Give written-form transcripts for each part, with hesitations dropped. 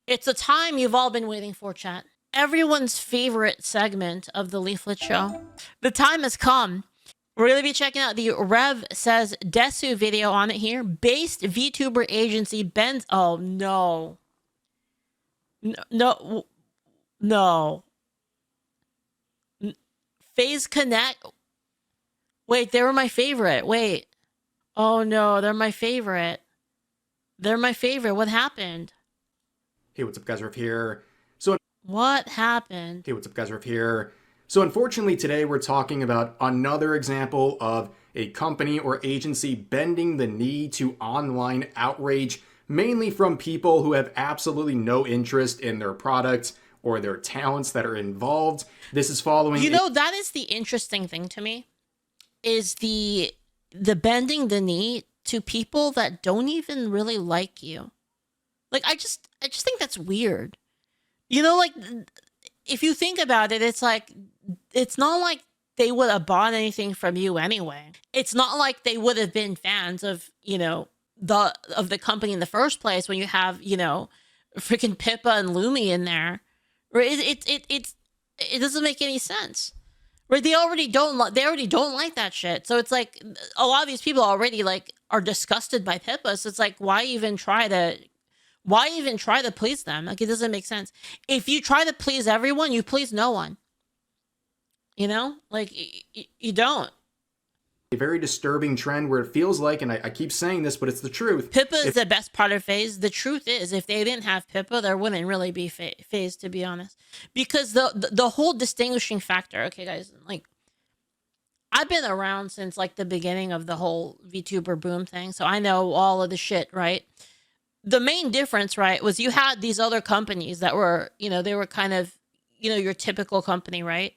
It's the time you've all been waiting for, chat. Everyone's favorite segment of the Leaflit show. The time has come. We're going to be checking out the Rev Says Desu video on it here. Based VTuber agency bends... Oh, no. No. FaZe Connect... Wait, they were my favorite. Wait. Oh, no, they're my favorite. They're my favorite. What happened? Hey, what's up, guys? Rev here. What happened? Hey, what's up, guys? Rev here. So unfortunately, today we're talking about another example of a company or agency bending the knee to online outrage, mainly from people who have absolutely no interest in their product or their talents that are involved. This is following... You know, that is the interesting thing to me, is the bending the knee to people that don't even really like you. Like, I just think that's weird. You know, like, if you think about it, it's like, it's not like they would have bought anything from you anyway. It's not like they would have been fans of, you know, the company in the first place when you have, you know, freaking Pippa and Lumi in there. Right? It doesn't make any sense. Right? They already don't like that shit. So it's like a lot of these people already like are disgusted by Pippa. So it's like, why even try to please them? Like, it doesn't make sense. If you try to please everyone, you please no one. You know, like you don't. A very disturbing trend where it feels like, and I keep saying this, but it's the truth. Pippa is the best part of FaZe. The truth is, if they didn't have Pippa, there wouldn't really be FaZe, to be honest. Because the whole distinguishing factor, okay, guys, like, I've been around since like the beginning of the whole VTuber boom thing, so I know all of the shit, right? The main difference, right, was you had these other companies that were, you know, they were kind of, you know, your typical company, right?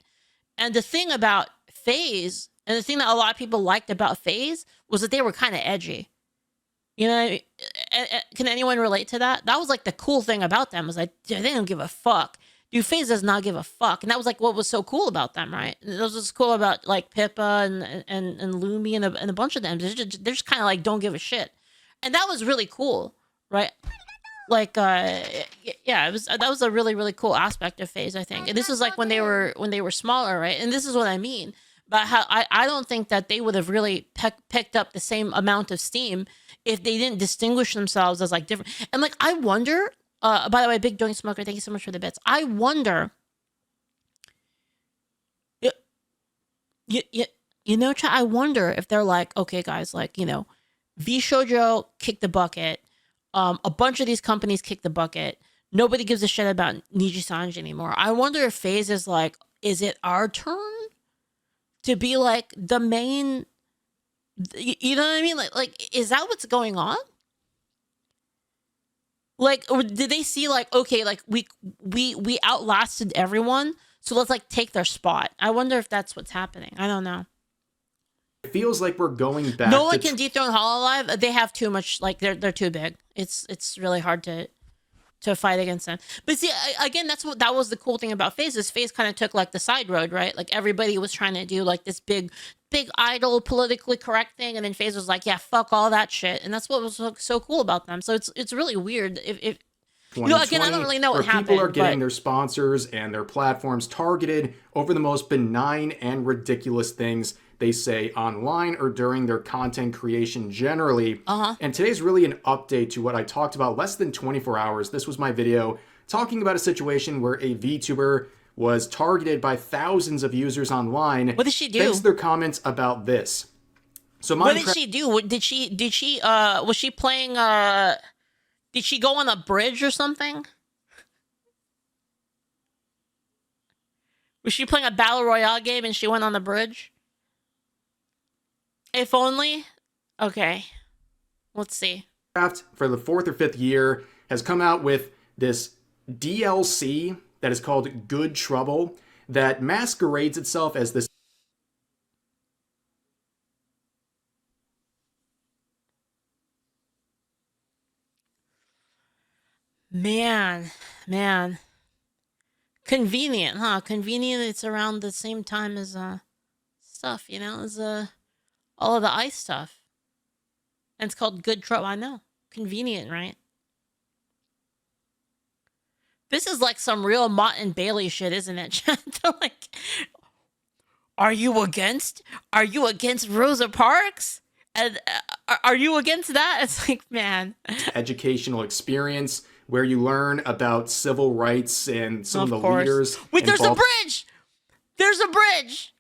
And the thing about FaZe, and the thing that a lot of people liked about FaZe, was that they were kind of edgy. You know, can anyone relate to that? That was like the cool thing about them, was like, they don't give a fuck. Dude, FaZe does not give a fuck. And that was like what was so cool about them, right? That was what's cool about like Pippa and Lumi and a bunch of them. They're just kind of like don't give a shit. And that was really cool, right? Like, yeah, that was a really, really cool aspect of FaZe, I think. And this was like when they were smaller, right? And this is what I mean. But how I don't think that they would have really picked up the same amount of steam if they didn't distinguish themselves as like different. And like, I wonder, by the way, Big Doing Smoker, thank you so much for the bits. I wonder, you know, I wonder if they're like, okay, guys, like, you know, VShojo kicked the bucket. A bunch of these companies kicked the bucket. Nobody gives a shit about Niji Sanji anymore. I wonder if FaZe is like, is it our turn to be like the main, you know what I mean? Like, is that what's going on? Like, or did they see like, okay, like we outlasted everyone, so let's like take their spot. I wonder if that's what's happening. I don't know. It feels like we're going back. No one can dethrone Hololive. They have too much, like they're too big. It's really hard to fight against them. But see, again, that was the cool thing about FaZe, is FaZe kind of took like the side road, right? Like everybody was trying to do like this big idol politically correct thing, and then FaZe was like, yeah, fuck all that shit. And that's what was so cool about them. So it's really weird if you know, again, I don't really know what happened. People are getting their sponsors and their platforms targeted over the most benign and ridiculous things they say online or during their content creation generally. And today's really an update to what I talked about less than 24 hours. This was my video talking about a situation where a VTuber was targeted by thousands of users online. What did she do? Thanks to their comments about this. So what did she do? Did she was she playing did she go on a bridge or something? Was she playing a battle royale game and she went on the bridge? If only. Okay, let's see. For the 4th or 5th year has come out with this DLC that is called Good Trouble that masquerades itself as this man. Convenient, huh? Convenient. It's around the same time as stuff, you know, as all of the ice stuff. And it's called Good Trouble. I know. Convenient, right? This is like some real Mott and Bailey shit, isn't it? Like, are you against Rosa Parks? And are you against that? It's like, man. Educational experience where you learn about civil rights and some of the leaders. Wait, there's a bridge! There's a bridge!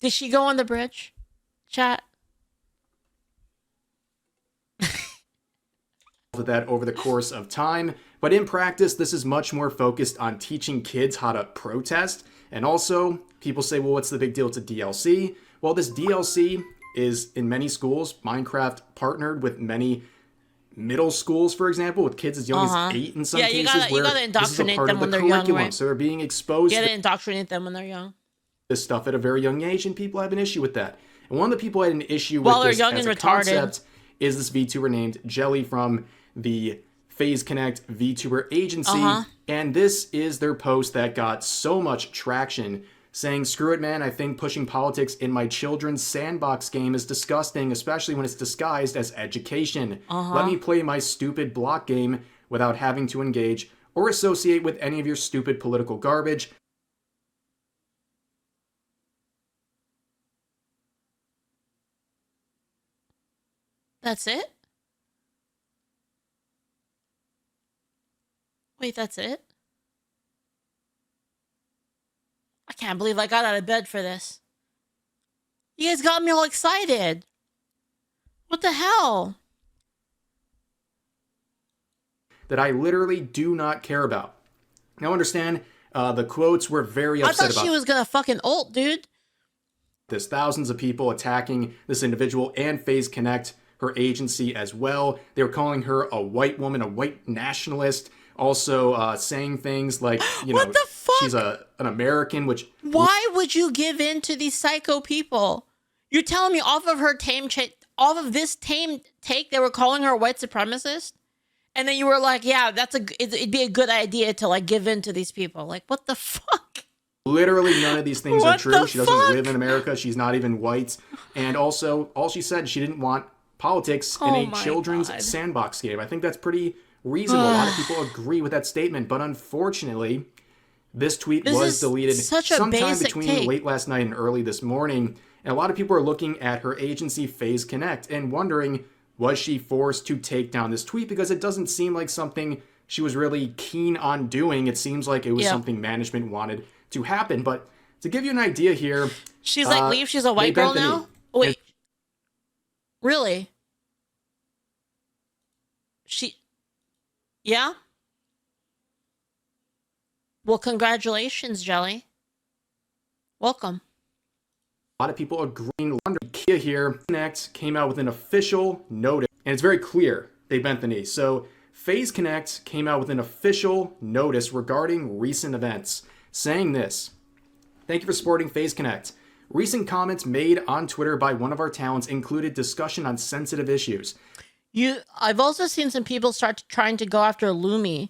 Did she go on the bridge? Chat? That over the course of time, but in practice, this is much more focused on teaching kids how to protest. And also, people say, well, what's the big deal? It's a DLC. Well, this DLC is in many schools. Minecraft partnered with many middle schools, for example, with kids as young as 8 in some cases. You gotta indoctrinate them when they're young, right? So they're being exposed. You gotta indoctrinate them when they're young. This stuff at a very young age, and people have an issue with that. And one of the people had an issue with this young as and a retarded concept is this VTuber named Jelly from the FaZe Connect VTuber agency. And this is their post that got so much traction, saying, screw it, man, I think pushing politics in my children's sandbox game is disgusting, especially when it's disguised as education. Let me play my stupid block game without having to engage or associate with any of your stupid political garbage. That's it? Wait, that's it? I can't believe I got out of bed for this. You guys got me all excited. What the hell? That I literally do not care about. Now understand, the quotes were very upset about. I thought she was gonna fucking ult, dude. There's thousands of people attacking this individual and FaZe Connect, her agency as well. They were calling her a white woman, a white nationalist. Also saying things like, you know, she's an American, which... Why would you give in to these psycho people? You're telling me off of this tame take, they were calling her a white supremacist? And then you were like, yeah, it'd be a good idea to like give in to these people. Like, what the fuck? Literally none of these things are true. She doesn't live in America. She's not even white. And also, all she said, she didn't want politics in a children's sandbox game. I think that's pretty reasonable. A lot of people agree with that statement, but unfortunately, this tweet was deleted sometime between late last night and early this morning. And a lot of people are looking at her agency, FaZe Connect, and wondering, was she forced to take down this tweet? Because it doesn't seem like something she was really keen on doing. It seems like it was something management wanted to happen. But to give you an idea here... She's like, leave, she's a white girl now? Wait. Really? Yeah? Well, congratulations, Jelly. Welcome. A lot of people agreeing. Kia here. Connect came out with an official notice, and it's very clear they bent the knee. So FaZe Connect came out with an official notice regarding recent events, saying this: thank you for supporting FaZe Connect. Recent comments made on Twitter by one of our talents included discussion on sensitive issues. I've also seen some people start trying to go after Lumi.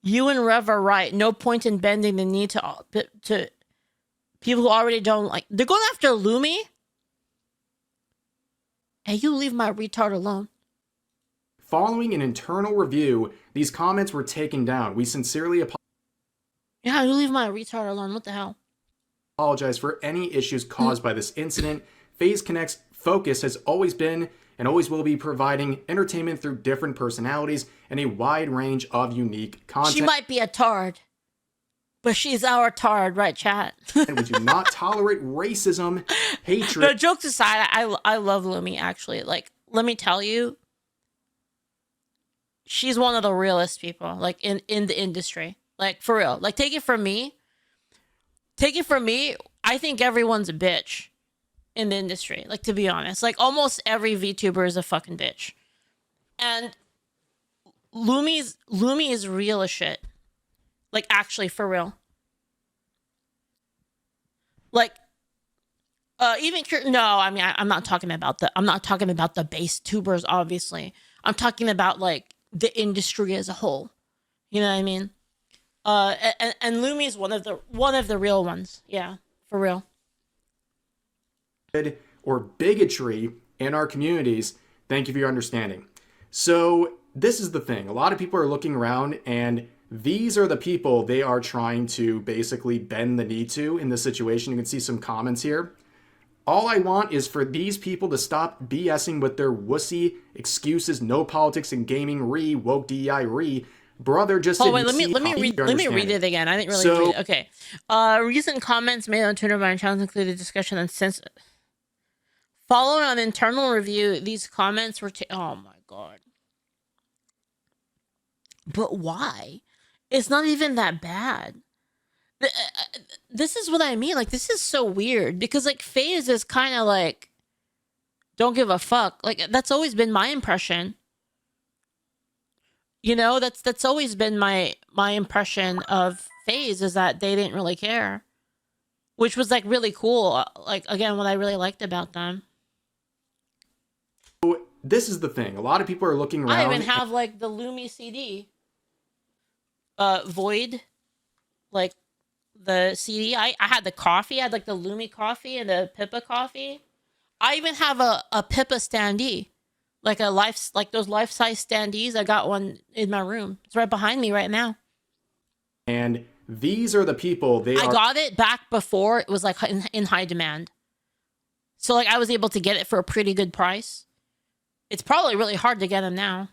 You and Rev are right. No point in bending the knee to people who already don't like. They're going after Lumi. Hey, you leave my retard alone. Following an internal review, these comments were taken down. We sincerely apologize. Yeah, you leave my retard alone. What the hell? Apologize for any issues caused by this incident. FaZe Connect's focus has always been and always will be providing entertainment through different personalities and a wide range of unique content. She might be a tard, but she's our tard, right, chat? And we do not tolerate racism, hatred. No, jokes aside, I love Lumi, actually. Like, let me tell you, she's one of the realest people, like, in the industry. Like, for real. Like, take it from me, I think everyone's a bitch in the industry, like, to be honest. Like, almost every VTuber is a fucking bitch. And Lumi is real as shit. Like, actually, for real. Like, I'm not talking about the base tubers, obviously. I'm talking about, like, the industry as a whole. You know what I mean? And Lumi is one of the real ones. Yeah, for real. Or bigotry in our communities. Thank you for your understanding. So this is the thing. A lot of people are looking around, and these are the people they are trying to basically bend the knee to in this situation. You can see some comments here. All I want is for these people to stop BSing with their wussy excuses, no politics in gaming, woke DEI, brother just wait, let me read it again. I didn't really read it. Okay. Recent comments made on Twitter by channels included discussion on sense. Following an internal review, these comments were oh my god. But why? It's not even that bad. This is what I mean. Like, this is so weird because like FaZe is kind of like don't give a fuck. Like, that's always been my impression. You know, that's always been my impression of FaZe, is that they didn't really care, which was like really cool. Like, again, what I really liked about them. This is the thing. A lot of people are looking around. I even have like the Lumi CD. Void, like the CD. I had the coffee. I had like the Lumi coffee and the Pippa coffee. I even have a Pippa standee, like those life-size standees. I got one in my room. It's right behind me right now. And these are the people I got it back before it was like in high demand. So like I was able to get it for a pretty good price. It's probably really hard to get them now.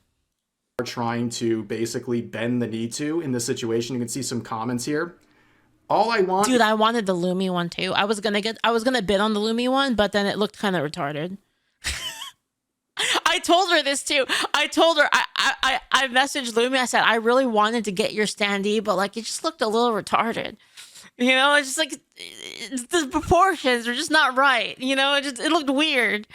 Are trying to basically bend the knee to in this situation. You can see some comments here. All I want, dude, I wanted the Lumi one too. I was gonna bid on the Lumi one, but then it looked kind of retarded. I told her this too. I told her I messaged Lumi. I said I really wanted to get your standee, but like it just looked a little retarded. You know, it's just like the proportions are just not right. You know, it looked weird.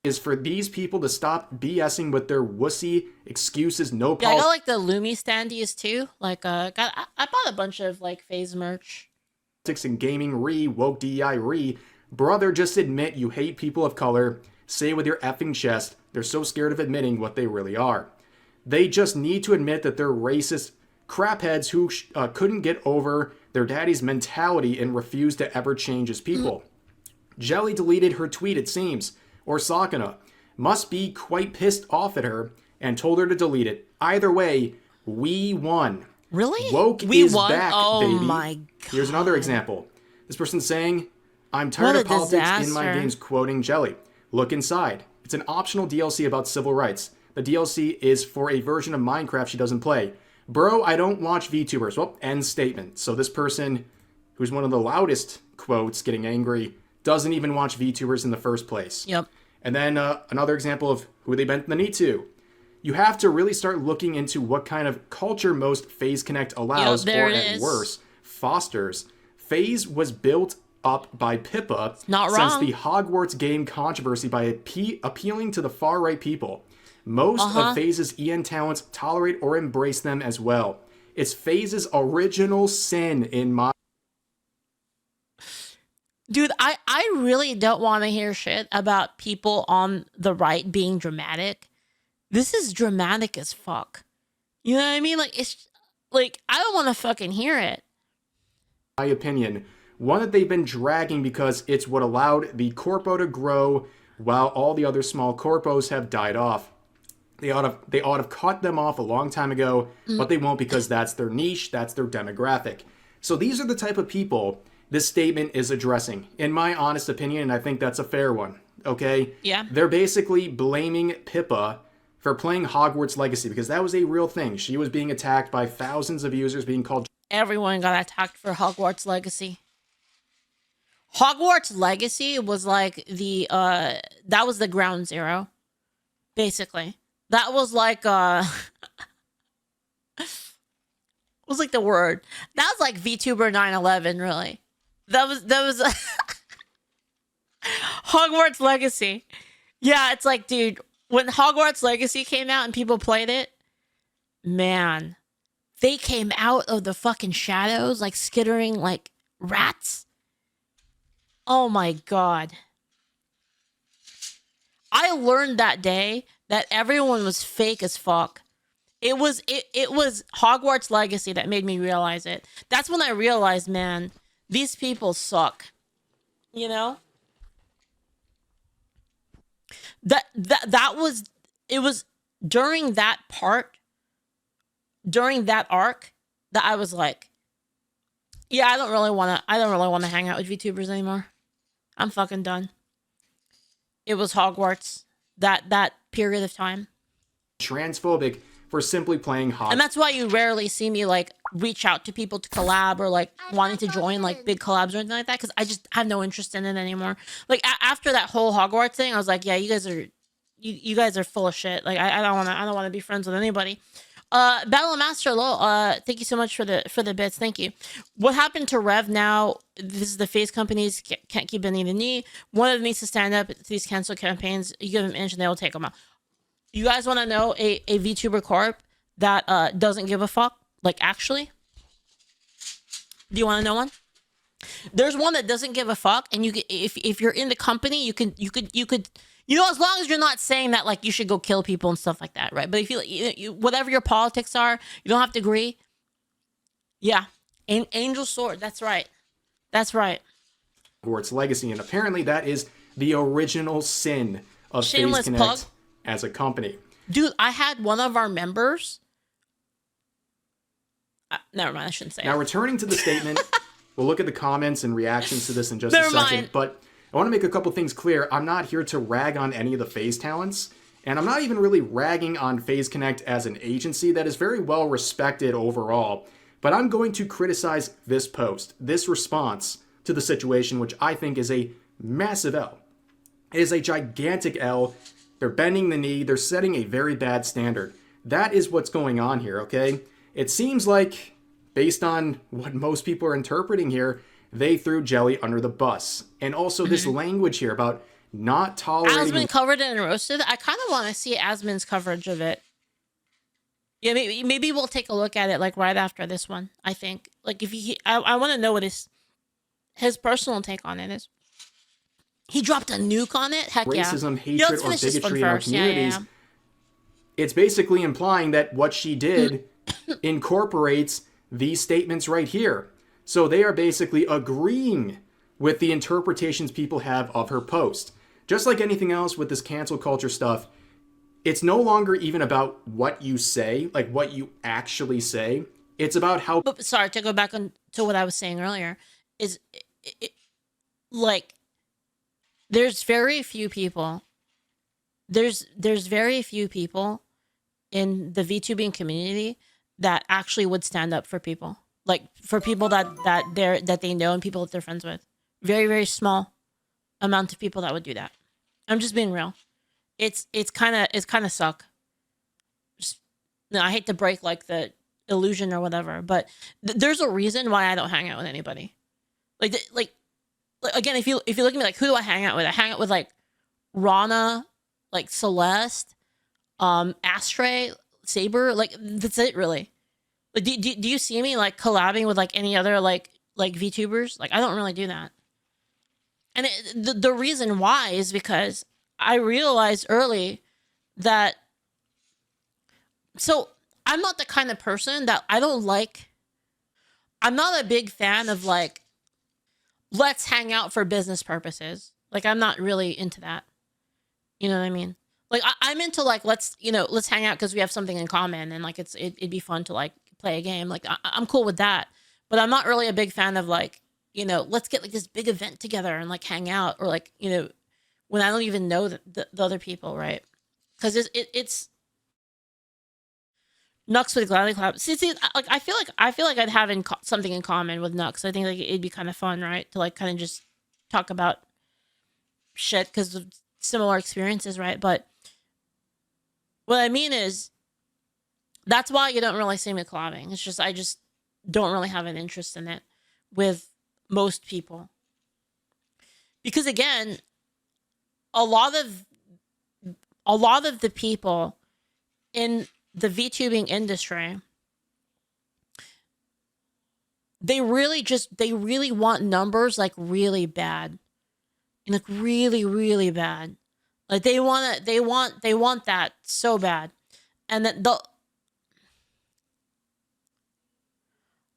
Is for these people to stop BSing with their wussy excuses, no I got like the Lumi standees too. Like I bought a bunch of like FaZe merch. Politics in gaming, woke DEI, brother, just admit you hate people of color. Say with your effing chest, they're so scared of admitting what they really are. They just need to admit that they're racist crapheads who couldn't get over their daddy's mentality and refused to ever change as people. Jelly deleted her tweet, it seems. Or Sakana must be quite pissed off at her and told her to delete it. Either way, we won. Really? Woke we is won? back, oh baby. My God. Here's another example. This person's saying, I'm tired of politics in my games, quoting Jelly. Look inside. It's an optional DLC about civil rights. The DLC is for a version of Minecraft she doesn't play. Bro, I don't watch VTubers. Well, end statement. So this person, who's one of the loudest quotes, getting angry, doesn't even watch VTubers in the first place. Yep. And then another example of who they bent the knee to. You have to really start looking into what kind of culture most FaZe Connect allows, or at worse, fosters. FaZe was built up by Pippa since the Hogwarts game controversy by appealing to the far-right people. Most of FaZe's EN talents tolerate or embrace them as well. It's FaZe's original sin in my... Dude, I really don't want to hear shit about people on the right being dramatic. This is dramatic as fuck. You know what I mean? Like, it's like, I don't want to fucking hear it. My opinion, one that they've been dragging because it's what allowed the Corpo to grow while all the other small Corpos have died off. They ought to have cut them off a long time ago, but they won't because that's their niche, that's their demographic. So these are the type of people this statement is addressing, in my honest opinion, and I think that's a fair one, okay? Yeah. They're basically blaming Pippa for playing Hogwarts Legacy because that was a real thing. She was being attacked by thousands of users, being called... Everyone got attacked for Hogwarts Legacy. Hogwarts Legacy was like the, that was the ground zero, basically. That was like, was like the word. That was like VTuber 9/11, really. That was Hogwarts Legacy. Yeah, it's like, dude, when Hogwarts Legacy came out and people played it, man, they came out of the fucking shadows like skittering like rats. Oh my God. I learned that day that everyone was fake as fuck. It was Hogwarts Legacy that made me realize it. That's when I realized, man, these people suck. You know? That was, it was during that arc that I was like, yeah, I don't really want to hang out with VTubers anymore. I'm fucking done. It was Hogwarts, that period of time. Transphobic for simply playing hot. And that's why you rarely see me like reach out to people to collab or like wanting to join like big collabs or anything like that, because I just have no interest in it anymore. Like after that whole Hogwarts thing, I was like, yeah, you guys are full of shit. Like I don't want to be friends with anybody. Battle Master Low, thank you so much for the bits. Thank you. What happened to Rev now? This is the FaZe companies can't keep bending the knee. One of them needs to stand up to these cancel campaigns. You give them an inch and they will take them out. You guys want to know a VTuber corp that doesn't give a fuck? Like, actually? Do you want to know one? There's one that doesn't give a fuck, and you can, if you're in the company, you could, as long as you're not saying that like you should go kill people and stuff like that, right? But if you whatever your politics are, you don't have to agree. Yeah, Angel Sword. That's right. That's right. Hogwarts Legacy, and apparently that is the original sin of Shameless FaZe plug. Connect as a company. Dude, I had one of our members. Never mind, I shouldn't say. Now, returning to the statement, we'll look at the comments and reactions to this in just a second. But I want to make a couple things clear. I'm not here to rag on any of the FaZe talents, and I'm not even really ragging on FaZe Connect as an agency that is very well respected overall. But I'm going to criticize this post, this response to the situation, which I think is a massive L. It is a gigantic L. They're bending the knee. They're setting a very bad standard. That is what's going on here, okay? It seems like, based on what most people are interpreting here, they threw Jelly under the bus. And also this language here about not tolerating... Asmon covered it and roasted. I kind of want to see Asmon's coverage of it. Yeah, maybe we'll take a look at it like right after this one, I think. Like, if I want to know what his personal take on it is. He dropped a nuke on it? Heck yeah. Racism, hatred, or bigotry in our communities. Yeah. It's basically implying that what she did incorporates these statements right here. So they are basically agreeing with the interpretations people have of her post. Just like anything else with this cancel culture stuff, it's no longer even about what you say, like what you actually say. It's about how... But, sorry, to go back on to what I was saying earlier, is like... There's very few people. There's very few people in the VTubing community that actually would stand up for people, like for people that they know and people that they're friends with. Very, very small amount of people that would do that. I'm just being real. It's kind of suck. No, I hate to break like the illusion or whatever, but there's a reason why I don't hang out with anybody. Like again, if you look at me like, who do I hang out with? I hang out with like Rana, like Celeste, Astray, Saber. Like that's it, really. Like, do you see me like collabing with like any other like VTubers? Like I don't really do that. And the reason why is because I realized early that. So I'm not the kind of person that I don't like. I'm not a big fan of like, let's hang out for business purposes. Like, I'm not really into that. You know what I mean? Like, I'm into like, let's hang out because we have something in common and like it'd be fun to like play a game. Like, I'm cool with that. But I'm not really a big fan of like, let's get like this big event together and like hang out, or like, when I don't even know the other people, right? Because it's Nux with Gladly Clap. See, like I feel like I'd have something in common with Nux. I think like it'd be kind of fun, right? To like kind of just talk about shit because of similar experiences, right? But what I mean is, that's why you don't really see me collabing. It's just I just don't really have an interest in it with most people, because again, a lot of the people in the VTubing industry, they really want numbers like really bad, like really, really bad. Like they want that so bad. And then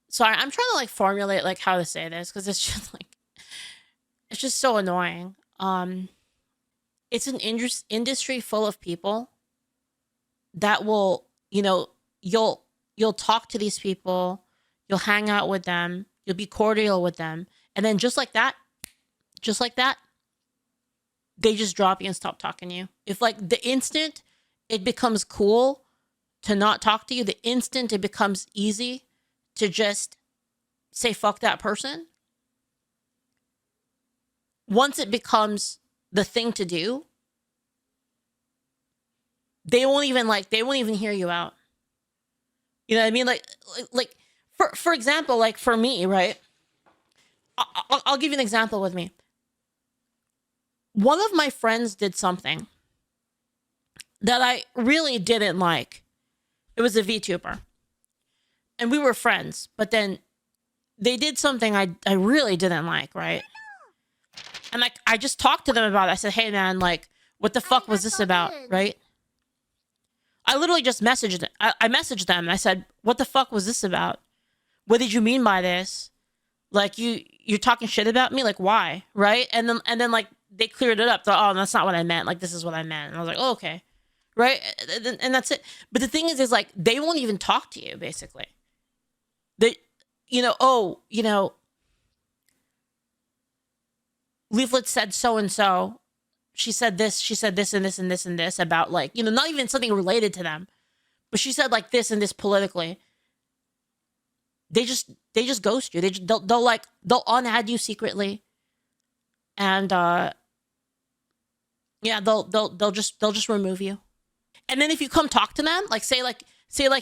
sorry, I'm trying to like formulate like how to say this because it's just so annoying. it's an industry full of people that will, you know, you'll talk to these people, you'll hang out with them, you'll be cordial with them, and then just like that, they just drop you and stop talking to you. If like the instant it becomes cool to not talk to you, the instant it becomes easy to just say fuck that person, once it becomes the thing to do, they won't even hear you out. You know what I mean? Like for example, like for me, right? I'll give you an example with me. One of my friends did something that I really didn't like. It was a VTuber. And we were friends, but then they did something I really didn't like, right? And like I just talked to them about it. I said, hey man, like, what the fuck was this about, right? I literally just messaged it. I messaged them and I said, what the fuck was this about? What did you mean by this? Like you're talking shit about me? Like why? Right? And then like they cleared it up. They're, oh, that's not what I meant. Like this is what I meant. And I was like, oh, okay. Right? And that's it. But the thing is like they won't even talk to you, basically. They, you know, oh, you know, Leaflit said so and so. She said this and this and this and this about like, you know, not even something related to them. But she said like this and this politically. They just ghost you. They'll unadd you secretly. And yeah, they'll just remove you. And then if you come talk to them, like say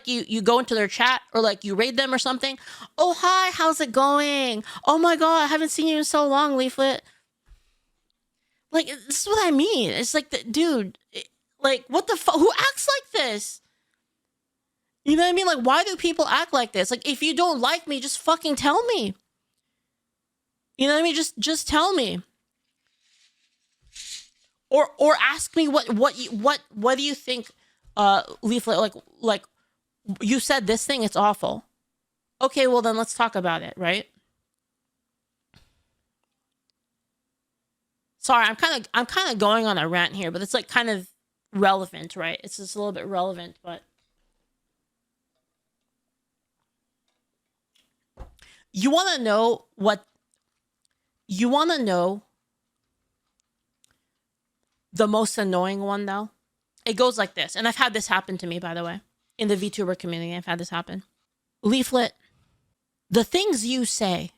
you go into their chat or like you raid them or something. Oh hi, how's it going? Oh my god, I haven't seen you in so long, Leaflit. Like this is what I mean. It's like dude, like what the fuck? Who acts like this? You know what I mean? Like why do people act like this? Like if you don't like me, just fucking tell me. You know what I mean? Just tell me. Or ask me what do you think, Leaflet, like you said this thing, it's awful. Okay, well then let's talk about it, right? Sorry, I'm kind of going on a rant here, but it's like kind of relevant, right? It's just a little bit relevant, but you want to know the most annoying one though? It goes like this, and I've had this happen to me, by the way, in the VTuber community. I've had this happen. Leaflet, the things you say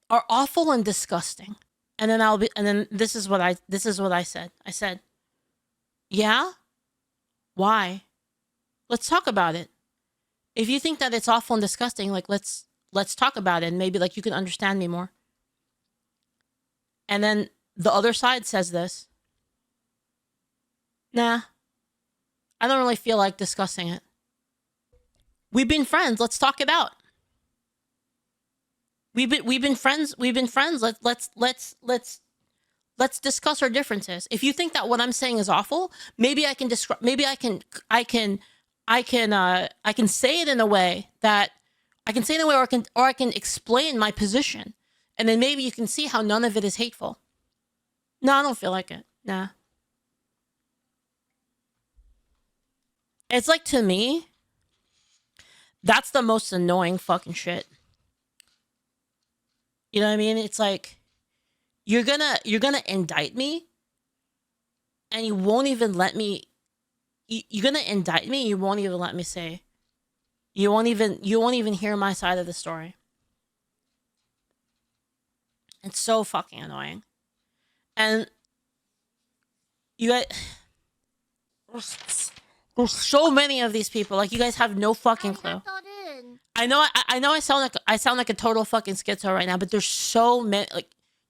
are awful and disgusting. And then this is what I said. I said, yeah? Why? Let's talk about it. If you think that it's awful and disgusting, like let's talk about it and maybe like you can understand me more. And then the other side says this. Nah. I don't really feel like discussing it. We've been friends. Let's talk it out. We've been friends. Let's discuss our differences. If you think that what I'm saying is awful, maybe I can describe. Maybe I can say it in a way that or I can explain my position, and then maybe you can see how none of it is hateful. No, I don't feel like it. Nah. It's like, to me, that's the most annoying fucking shit. You know what I mean? It's like you're gonna indict me, and you won't even let me. You're gonna indict me. You won't even let me say. You won't even hear my side of the story. It's so fucking annoying, and you guys. There's so many of these people. Like you guys have no fucking clue. I know I sound like a total fucking schizo right now, but there's so many. Like,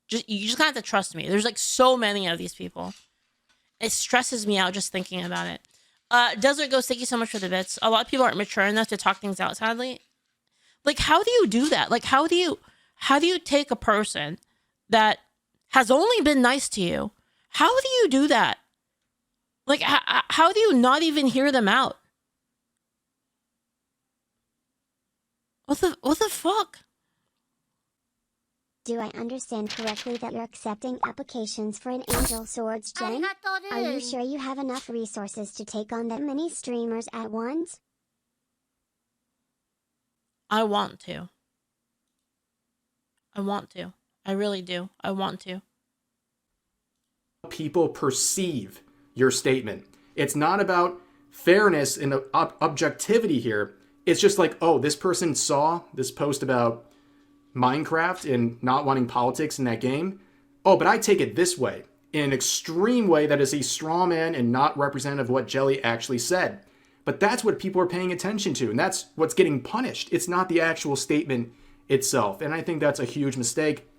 you just have to trust me. There's like so many of these people. It stresses me out just thinking about it. Desert Ghost, thank you so much for the bits. A lot of people aren't mature enough to talk things out, sadly. Like, how do you do that? Like, how do you take a person that has only been nice to you? How do you do that? Like, how do you not even hear them out? What the fuck? Do I understand correctly that you're accepting applications for an Angel Swords gen? Are you sure you have enough resources to take on that many streamers at once? I want to. I want to. I really do. I want to. People perceive your statement. It's not about fairness and objectivity here. It's just like, oh, this person saw this post about Minecraft and not wanting politics in that game. Oh, but I take it this way, in an extreme way that is a straw man and not representative of what Jelly actually said. But that's what people are paying attention to, and that's what's getting punished. It's not the actual statement itself, and I think that's a huge mistake.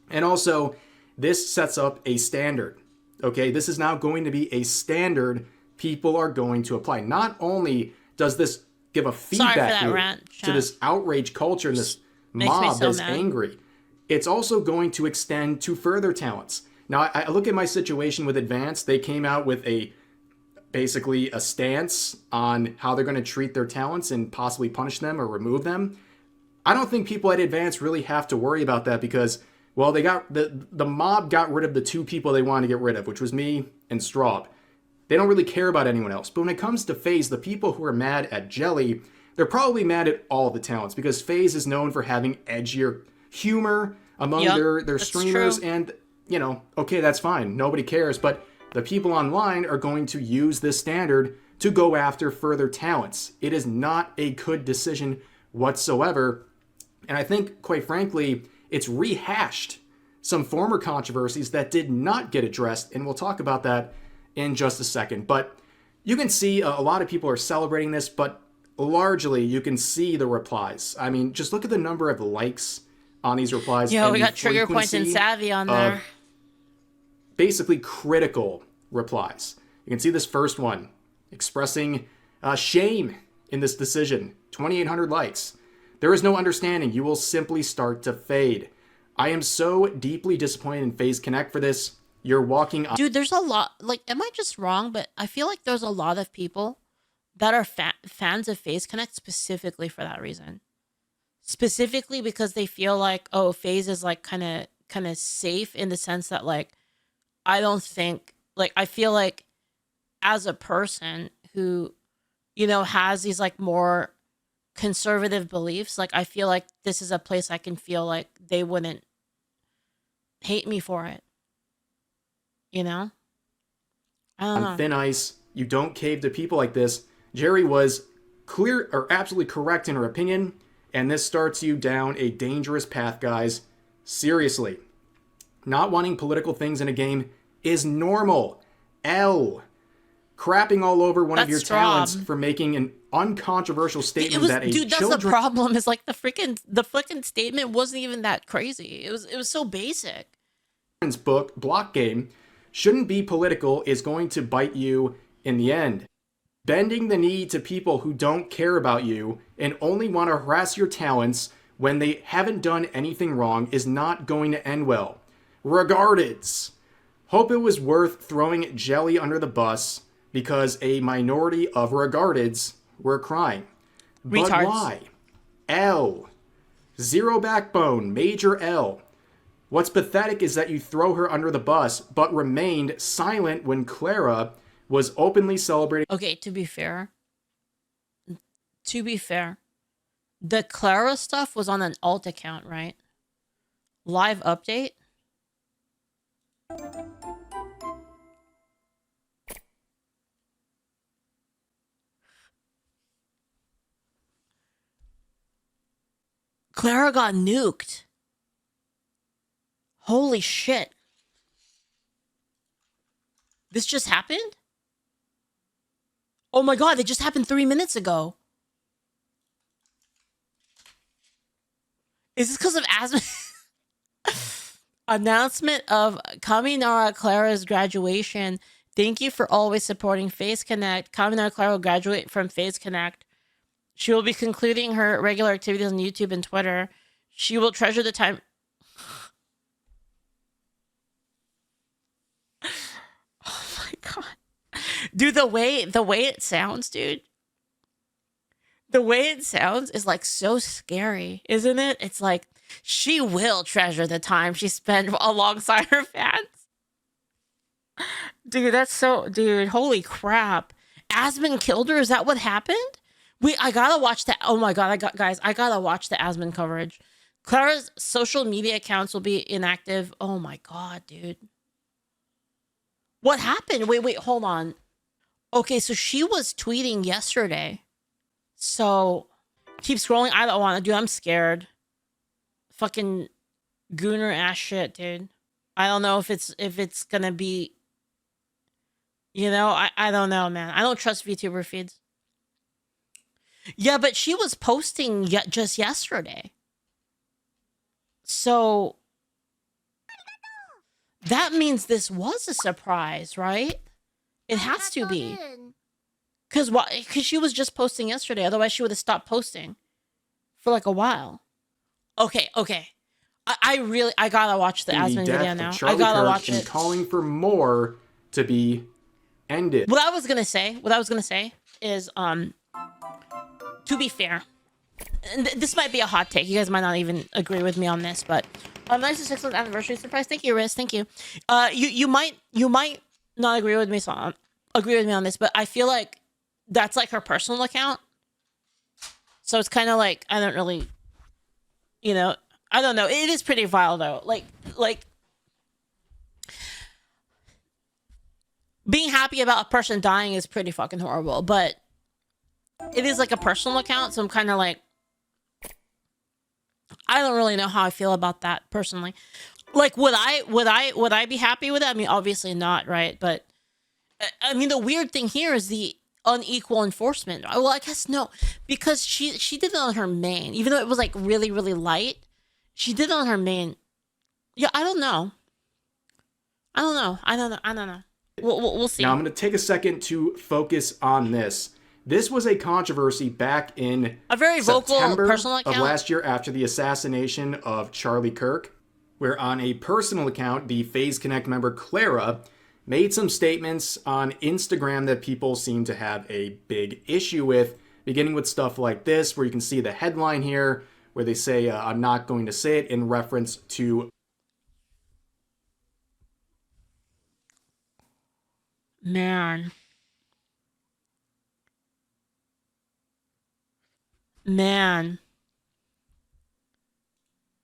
And also, this sets up a standard. Okay, this is now going to be a standard people are going to apply. Not only does this give a feedback loop to this outrage culture and this mob that's angry, it's also going to extend to further talents. Now, I look at my situation with Advance. They came out with basically a stance on how they're going to treat their talents and possibly punish them or remove them. I don't think people at Advance really have to worry about that because, well, they got the mob got rid of the two people they wanted to get rid of, which was me and Straub. They don't really care about anyone else. But when it comes to FaZe, the people who are mad at Jelly, they're probably mad at all the talents because FaZe is known for having edgier humor among their streamers. True. And, you know, okay, that's fine. Nobody cares. But the people online are going to use this standard to go after further talents. It is not a good decision whatsoever. And I think, quite frankly, it's rehashed some former controversies that did not get addressed. And we'll talk about that in just a second. But you can see a lot of people are celebrating this, but largely you can see the replies. I mean, just look at the number of likes on these replies. Yo, we got trigger points and savvy on there. Basically critical replies. You can see this first one expressing shame in this decision. 2,800 likes. There is no understanding. You will simply start to fade. I am so deeply disappointed in FaZe Connect for this. You're walking on. Dude, there's a lot. Like, am I just wrong? But I feel like there's a lot of people that are fans of FaZe Connect specifically for that reason. Specifically because they feel like, oh, FaZe is like kind of safe in the sense that, like, I don't think, like, I feel like as a person who, you know, has these like more conservative beliefs, like, I feel like this is a place I can feel like they wouldn't hate me for it. You know? I don't know. On thin ice. You don't cave to people like this. Jerry was clear or absolutely correct in her opinion, and this starts you down a dangerous path, guys. Seriously. Not wanting political things in a game is normal. Crapping all over one of your talents for making an uncontroversial statement that a that's the problem. Is like the freaking statement wasn't even that crazy. It was so basic. Book block game shouldn't be political is going to bite you in the end. Bending the knee to people who don't care about you and only want to harass your talents when they haven't done anything wrong is not going to end well. Regardeds. Hope it was worth throwing Jelly under the bus because a minority of regardeds were crying. But Retards. Why? L. Zero backbone, major L. What's pathetic is that you throw her under the bus, but remained silent when Clara was openly celebrating. Okay, to be fair, the Clara stuff was on an alt account, right? Live update. Clara got nuked. Holy shit. This just happened? Oh my god, it just happened 3 minutes ago. Is this because of Asmon? Announcement of Kaminari Clara's graduation. Thank you for always supporting FaZe Connect. Kaminari Clara will graduate from FaZe Connect. She will be concluding her regular activities on YouTube and Twitter. She will treasure the time. Oh my god. Dude, the way it sounds, dude. The way it sounds is like so scary, isn't it? It's like, She will treasure the time she spent alongside her fans. Dude, that's so... Dude, holy crap. Asmon killed her? Is that what happened? Wait, I gotta watch that. Oh my god, guys, I gotta watch the Asmon coverage. Clara's social media accounts will be inactive. Oh my god, dude. What happened? Wait, hold on. Okay, so she was tweeting yesterday. So, keep scrolling. I don't want to, dude. I'm scared. Fucking gooner ass shit, dude. I don't know if it's gonna be... You know, I don't know, man. I don't trust VTuber feeds. Yeah, but she was posting just yesterday. So that means this was a surprise, right? It has to be. Because she was just posting yesterday. Otherwise, she would have stopped posting for like a while. Okay. I gotta watch the Asmon video now. I gotta watch it. Calling for more to be ended. What I was gonna say is, to be fair, and this might be a hot take. You guys might not even agree with me on this, but 96th anniversary surprise. Thank you, Riz. Thank you. You might not agree with me. Agree with me on this, but I feel like that's like her personal account. So it's kind of like, I don't really, you know, I don't know. It is pretty vile though. Like being happy about a person dying is pretty fucking horrible, but it is like a personal account, so I'm kind of like, I don't really know how I feel about that personally. Like, would I be happy with it? I mean, obviously not, right? But I mean, the weird thing here is the unequal enforcement. Well, I guess no, because she did it on her main, even though it was like really, really light. She did it on her main. Yeah, I don't know. We'll see. Now I'm going to take a second to focus on this. This was a controversy back in a very vocal September personal account of last year after the assassination of Charlie Kirk, where on a personal account, the FaZe Connect member Clara made some statements on Instagram that people seem to have a big issue with, beginning with stuff like this, where you can see the headline here, where they say, I'm not going to say it, in reference to... Man.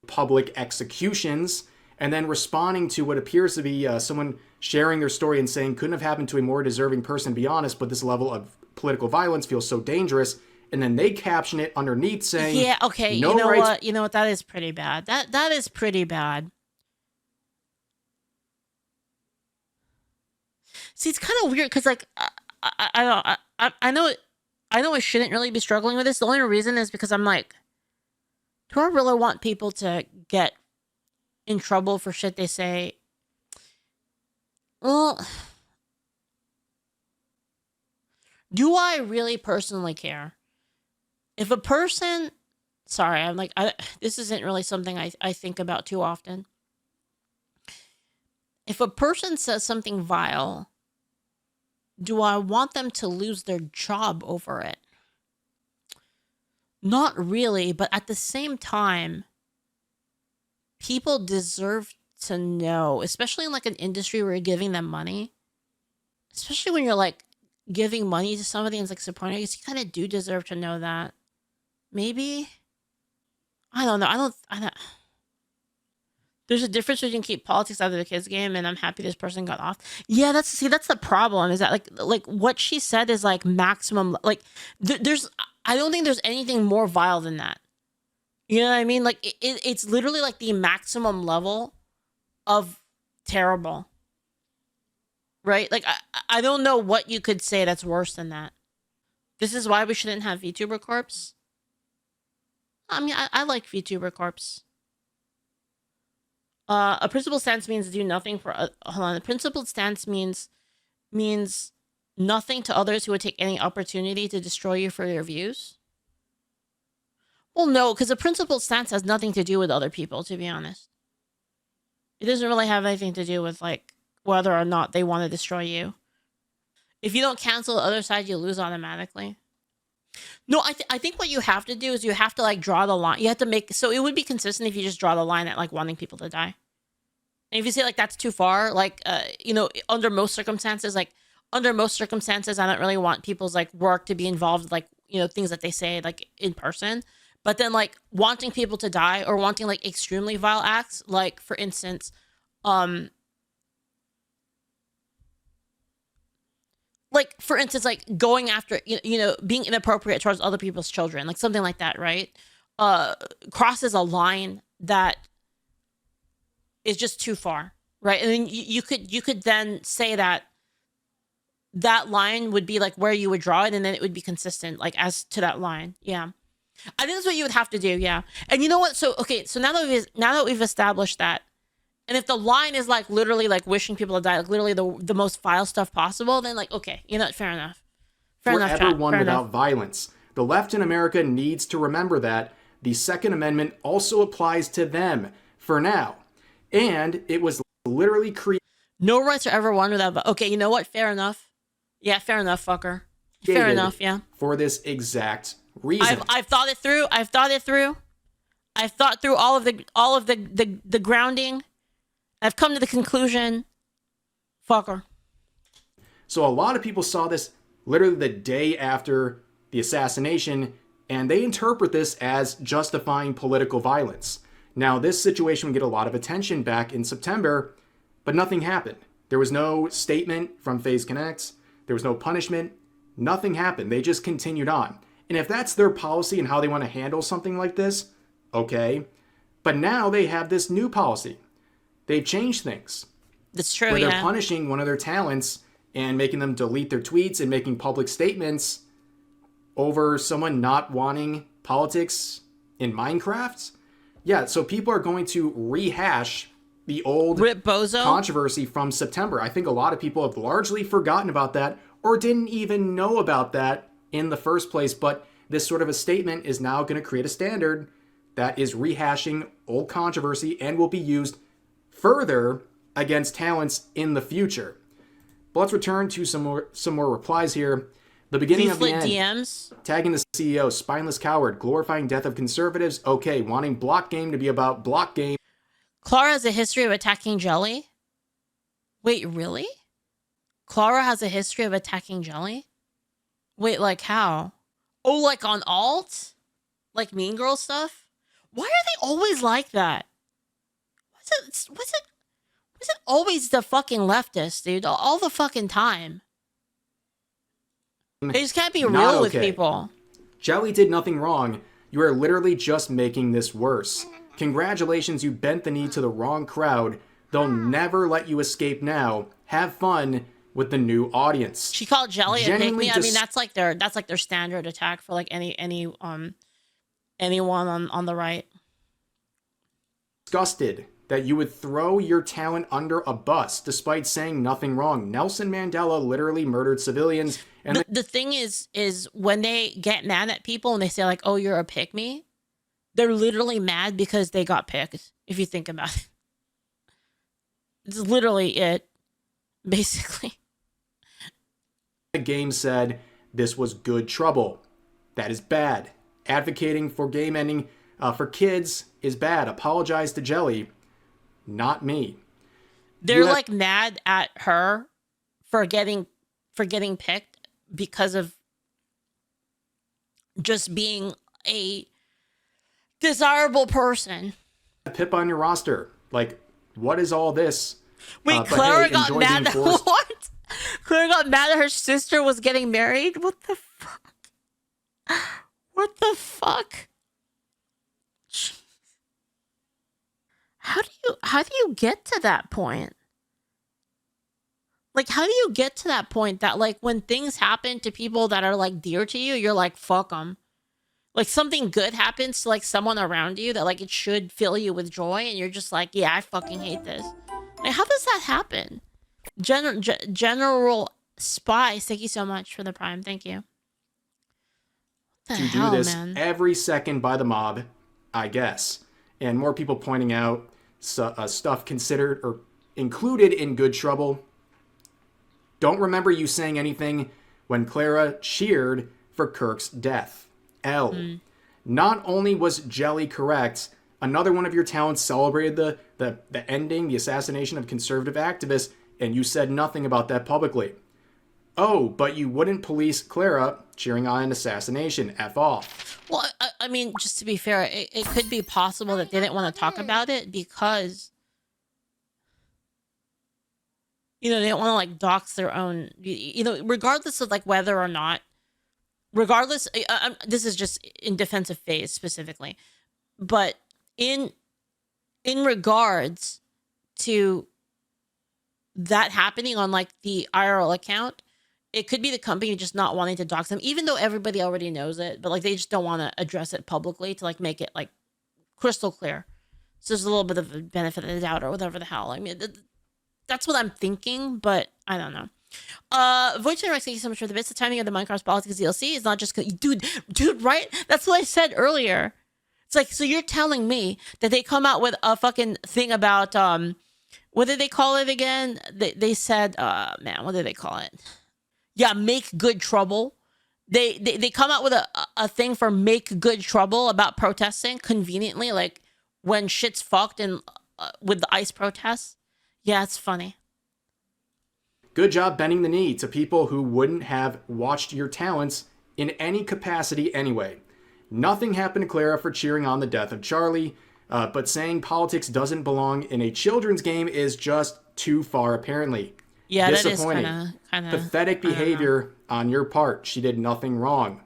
public executions, and then responding to what appears to be someone sharing their story and saying, couldn't have happened to a more deserving person, be honest, but this level of political violence feels so dangerous. And then they caption it underneath saying, yeah, okay, no you know rights. what? You know what? That is pretty bad. That is pretty bad. See, it's kind of weird because, like, I know I shouldn't really be struggling with this. The only reason is because I'm like, do I really want people to get in trouble for shit they say? Well, do I really personally care? If a person, sorry, I'm like, this isn't really something I think about too often. If a person says something vile, do I want them to lose their job over it? Not really, but at the same time, people deserve to know, especially in like an industry where you're giving them money, especially when you're like giving money to somebody and it's like supporting, I guess you kind of do deserve to know that. Maybe, I don't know. I don't. There's a difference between keep politics out of the kids' game, and I'm happy this person got off. Yeah, that's the problem. Is that like what she said is like maximum. Like I don't think there's anything more vile than that. You know what I mean? Like it's literally like the maximum level of terrible. Right? Like I don't know what you could say that's worse than that. This is why we shouldn't have VTuber Corps. I mean, I like VTuber Corps. A principled stance means do nothing for... hold on. A principled stance means nothing to others who would take any opportunity to destroy you for your views. Well, no, because a principled stance has nothing to do with other people, to be honest. It doesn't really have anything to do with, like, whether or not they want to destroy you. If you don't cancel the other side, you lose automatically. No, I think what you have to do is you have to like draw the line. You have to make so it would be consistent if you just draw the line at like wanting people to die. And if you say like that's too far, like you know, under most circumstances, I don't really want people's like work to be involved, like, you know, things that they say like in person. But then like wanting people to die or wanting like extremely vile acts, like for instance, like going after you know being inappropriate towards other people's children, like something like that, right? Crosses a line that is just too far, right? And then you could then say that that line would be like where you would draw it, and then it would be consistent like as to that line. Yeah, I think that's what you would have to do. Yeah. And you know what, so okay, so now that we've established that, and if the line is like literally like wishing people to die, like literally the most vile stuff possible, then like, okay, you know, fair enough. Fair For enough, everyone fair without enough. violence. The left in America needs to remember that the Second Amendment also applies to them for now. And it was literally created No rights are ever won without. Okay, you know what? Fair enough. Yeah, fair enough, fucker. Fair enough. Yeah. for this exact reason. I've thought it through. I've thought through all of the grounding. I've come to the conclusion. Fucker. So a lot of people saw this literally the day after the assassination, and they interpret this as justifying political violence. Now, this situation would get a lot of attention back in September, but nothing happened. There was no statement from FaZe Connects. There was no punishment. Nothing happened. They just continued on. And if that's their policy and how they want to handle something like this, okay. But now they have this new policy. They've changed things. That's true. Where Yeah. they're punishing one of their talents and making them delete their tweets and making public statements over someone not wanting politics in Minecraft. Yeah, so people are going to rehash the old Rip Bozo. controversy from September. I think a lot of people have largely forgotten about that or didn't even know about that in the first place. But this sort of a statement is now going to create a standard that is rehashing old controversy and will be used further against talents in the future. But let's return to some more replies here. The beginning of the Leaflit end. DMs. Tagging the CEO, spineless coward, glorifying death of conservatives. Okay, wanting block game to be about block game. Clara has a history of attacking Jelly. Wait, really? Clara has a history of attacking Jelly? Wait, like how? Oh, like on alt? Like Mean Girl stuff? Why are they always like that? What's it always the fucking leftists, dude? All the fucking time. They just can't be Not real with okay. people. Jelly did nothing wrong. You are literally just making this worse. Congratulations, you bent the knee to the wrong crowd. They'll never let you escape now. Have fun with the new audience. She called Jelly a Genuinely pygmy. I mean, that's like their standard attack for like anyone on the right. Disgusted that you would throw your talent under a bus despite saying nothing wrong. Nelson Mandela literally murdered civilians. And The thing is when they get mad at people and they say like, "Oh, you're a pick me," they're literally mad because they got picked. If you think about it, it's literally it, basically. the game said this was good trouble. That is bad. Advocating for game ending for kids is bad. Apologize to Jelly. Not me. They're like mad at her for getting picked because of just being a desirable person. Pip on your roster. Like, what is all this? Wait, But Clara hey, got enjoy mad being at forced. what? Clara got mad that her sister was getting married? What the fuck? What the fuck? How do you get to that point? Like, how do you get to that point that like when things happen to people that are like dear to you, you're like, fuck them. Like something good happens to like someone around you that like it should fill you with joy, and you're just like, yeah, I fucking hate this. Like, how does that happen? General Spice, thank you so much for the prime. Thank you. What the To hell, do this man? every second by the mob, I guess. And more people pointing out stuff considered or included in Good Trouble. Don't remember you saying anything when Clara cheered for Kirk's death. L. Not only was Jelly correct, another one of your talents celebrated the ending, the assassination of conservative activists, and you said nothing about that publicly. Oh, but you wouldn't police Clara cheering on an assassination. F off. Well, I mean, just to be fair, it could be possible that they didn't want to talk about it because, you know, they don't want to like dox their own, you know, regardless of like whether or not, regardless, this is just in defense of FaZe specifically, but in regards to that happening on like the IRL account, it could be the company just not wanting to dox them, even though everybody already knows it, but like they just don't want to address it publicly to like make it like crystal clear. So there's a little bit of a benefit of the doubt or whatever the hell. I mean, that's what I'm thinking, but I don't know. Voice Rex, thank you so much for the bits. The timing of the Minecraft Politics DLC is not just dude, right? That's what I said earlier. It's like, so you're telling me that they come out with a fucking thing about what did they call it again? They said man, what did they call it? Yeah, make good trouble. They come out with a thing for make good trouble about protesting conveniently, like when shit's fucked and with the ICE protests. Yeah, it's funny. Good job bending the knee to people who wouldn't have watched your talents in any capacity anyway. Nothing happened to Clara for cheering on the death of Charlie, but saying politics doesn't belong in a children's game is just too far, apparently. Yeah, disappointing. That is kind of pathetic behavior on your part. She did nothing wrong.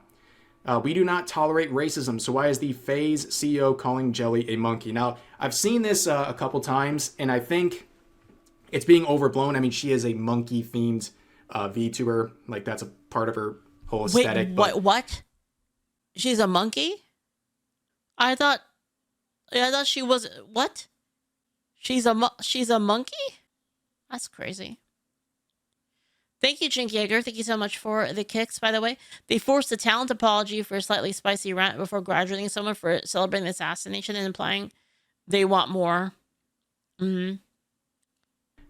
We do not tolerate racism, so why is the FaZe CEO calling Jelly a monkey? Now, I've seen this a couple times, and I think it's being overblown. I mean, she is a monkey-themed VTuber. Like, that's a part of her whole aesthetic. Wait, what? She's a monkey? I thought she was... What? She's a monkey? That's crazy. Thank you, Jink Yeager. Thank you so much for the kicks, by the way. They forced a talent apology for a slightly spicy rant before graduating someone for celebrating the assassination and implying they want more.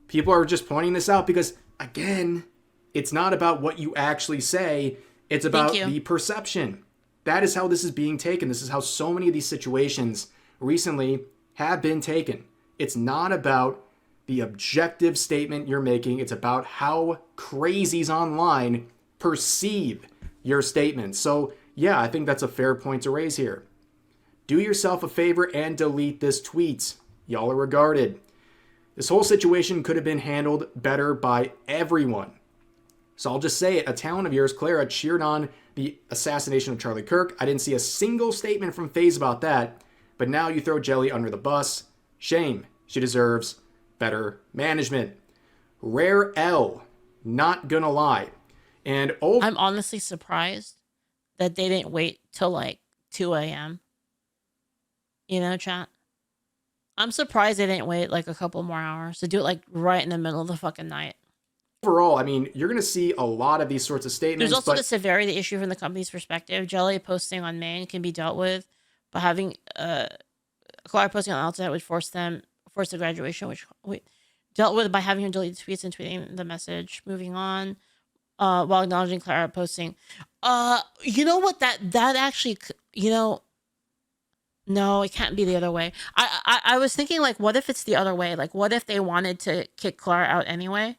People are just pointing this out because, again, it's not about what you actually say. It's about the perception. That is how this is being taken. This is how so many of these situations recently have been taken. It's not about the objective statement you're making. It's about how crazies online perceive your statement. So, yeah, I think that's a fair point to raise here. Do yourself a favor and delete this tweet. Y'all are regarded. This whole situation could have been handled better by everyone. So I'll just say it. A talent of yours, Clara, cheered on the assassination of Charlie Kirk. I didn't see a single statement from FaZe about that. But now you throw Jelly under the bus. Shame. She deserves better management. Rare L. Not gonna lie. And I'm honestly surprised that they didn't wait till like 2 a.m. You know, chat? I'm surprised they didn't wait like a couple more hours to do it like right in the middle of the fucking night. Overall, I mean, you're going to see a lot of these sorts of statements. There's also the severity issue from the company's perspective. Jelly posting on main can be dealt with, but having Clara posting on outside would force the graduation, which we dealt with by having her delete the tweets and tweeting the message. Moving on, while acknowledging Clara posting. You know what? That actually, you know. No, it can't be the other way. I was thinking, like, what if it's the other way? Like, what if they wanted to kick Clara out anyway?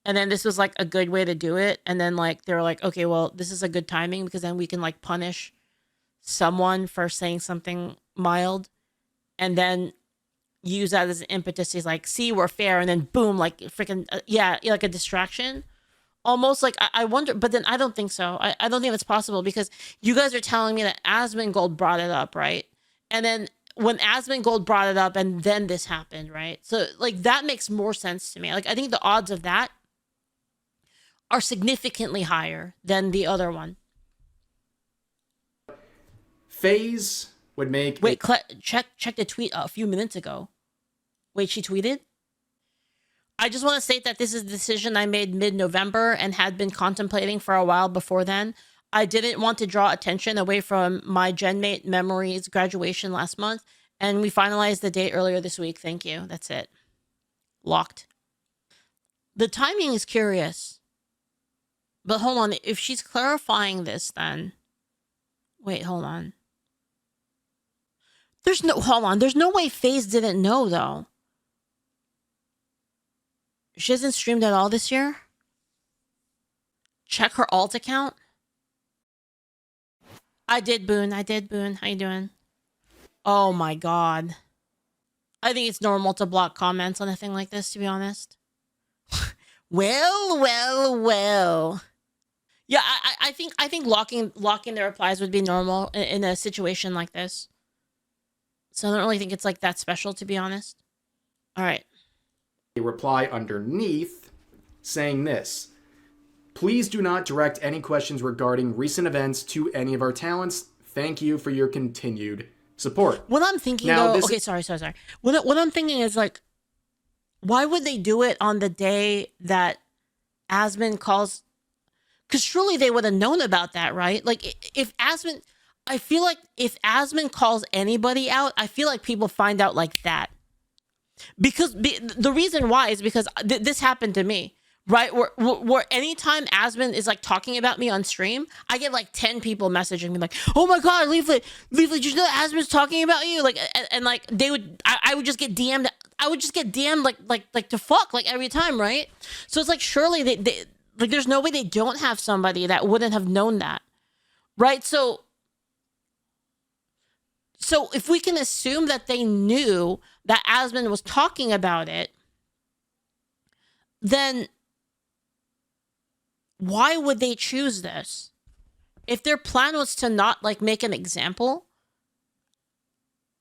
And then this was, like, a good way to do it. And then, like, they were like, okay, well, this is a good timing because then we can, like, punish someone for saying something mild. And then use that as an impetus to, like, see, we're fair. And then, boom, like, freaking, yeah, like a distraction. Almost like, I wonder, but then I don't think so. I don't think that's possible because you guys are telling me that Asmon Gold brought it up, right? And then when Asmon Gold brought it up and then this happened, right? So, like, that makes more sense to me. Like, I think the odds of that are significantly higher than the other one. FaZe would make... Wait, check the tweet a few minutes ago. Wait, she tweeted? I just want to state that this is a decision I made mid-November and had been contemplating for a while before then. I didn't want to draw attention away from my GenMate Memories graduation last month, and we finalized the date earlier this week. Thank you. That's it. Locked. The timing is curious. But hold on, if she's clarifying this, then wait, hold on. There's no way FaZe didn't know though. She hasn't streamed at all this year. Check her alt account. I did, Boone. How you doing? Oh my god. I think it's normal to block comments on a thing like this, to be honest. Well. Yeah, I think locking the replies would be normal in a situation like this. So I don't really think it's like that special, to be honest. All right. A reply underneath saying this: please do not direct any questions regarding recent events to any of our talents. Thank you for your continued support. What I'm thinking now, though, okay, sorry. What I'm thinking is like, why would they do it on the day that Asmon calls? Because surely they would have known about that, right? Like if Asmon, I feel like if Asmon calls anybody out, I feel like people find out like that. Because the reason why is because this happened to me, right? Where anytime Asmon is like talking about me on stream, I get like 10 people messaging me like, "Oh my god, Leaflit, did you know Asmon's talking about you?" Like, and like I would just get DM'd. I would just get DM'd like to fuck like every time, right? So it's like surely they like there's no way they don't have somebody that wouldn't have known that, right? So if we can assume that they knew that Asmon was talking about it, then why would they choose this? If their plan was to not like make an example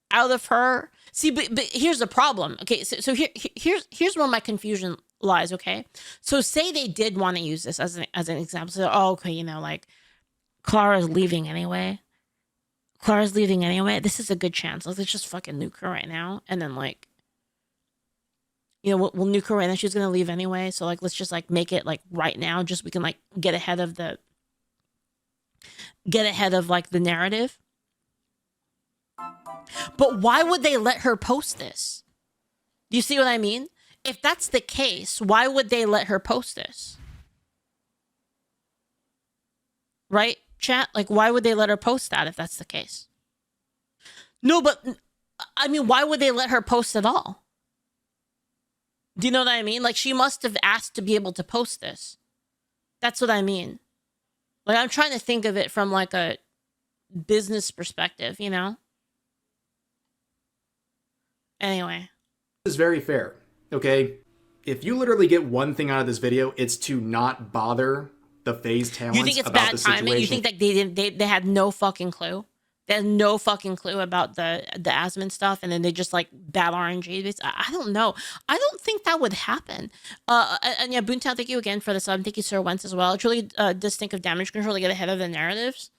out of her. See, but here's the problem. Okay, so here's where my confusion lies, okay? So say they did want to use this as an example. So, oh, okay, you know, like Clara's leaving anyway. This is a good chance. Let's just fucking nuke her right now. And then like, you know, we'll nuke her right now. She's going to leave anyway. So like, let's just like make it like right now. Just we can like get ahead of like the narrative. But why would they let her post this? Do you see what I mean? If that's the case, why would they let her post this? Right? Chat, like why would they let her post that if that's the case? No, but I mean, why would they let her post at all? Do you know what I mean? Like she must have asked to be able to post this. That's what I mean. Like I'm trying to think of it from like a business perspective, you know? Anyway. This is very fair, okay? If you literally get one thing out of this video, it's to not bother the FaZe talents. You think it's bad timing? You think that they had no fucking clue? They had no fucking clue about the Asmon stuff, and then they just like bad RNG. I don't know. I don't think that would happen. And yeah, Boontown, thank you again for the sub. Thank you, Sir Wentz, as well. It really does think of damage control to get ahead of the narratives.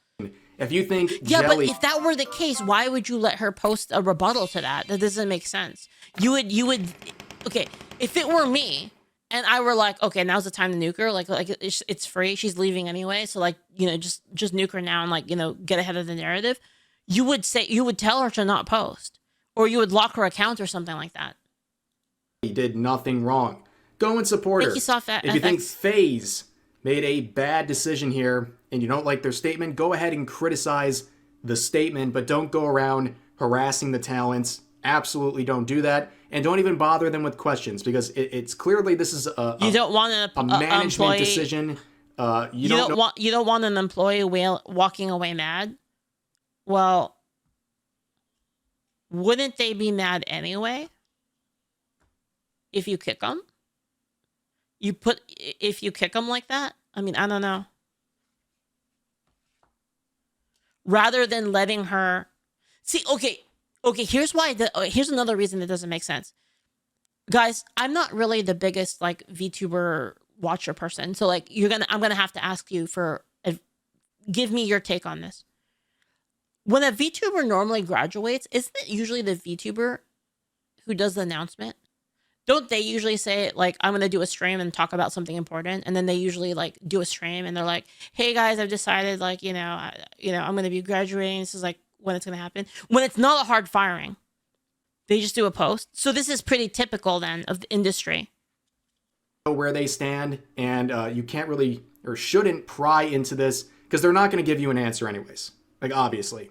If you think Jelly... but if that were the case, why would you let her post a rebuttal to that? That doesn't make sense. You would. Okay, if it were me. And I were like, okay, now's the time to nuke her. Like it's free. She's leaving anyway. So like, you know, just nuke her now and like, you know, get ahead of the narrative. You would tell her to not post, or you would lock her account or something like that. He did nothing wrong. Go and support her. If you think FaZe made a bad decision here and you don't like their statement, go ahead and criticize the statement, but don't go around harassing the talents. Absolutely don't do that. And don't even bother them with questions, because it's clearly this is a management decision. You don't want an employee walking away mad. Well, wouldn't they be mad anyway if you kick them? If you kick them like that? I mean, I don't know. Rather than letting her see, okay, here's why. Here's another reason that doesn't make sense, guys. I'm not really the biggest like VTuber watcher person, so like I'm gonna have to ask you for give me your take on this. When a VTuber normally graduates, isn't it usually the VTuber who does the announcement? Don't they usually say like, I'm gonna do a stream and talk about something important, and then they usually like do a stream and they're like, hey guys, I've decided like I'm gonna be graduating. This is like when it's going to happen. When it's not a hard firing, they just do a post. So this is pretty typical then of the industry. Where they stand, and you can't really or shouldn't pry into this because they're not going to give you an answer anyways. Like, obviously.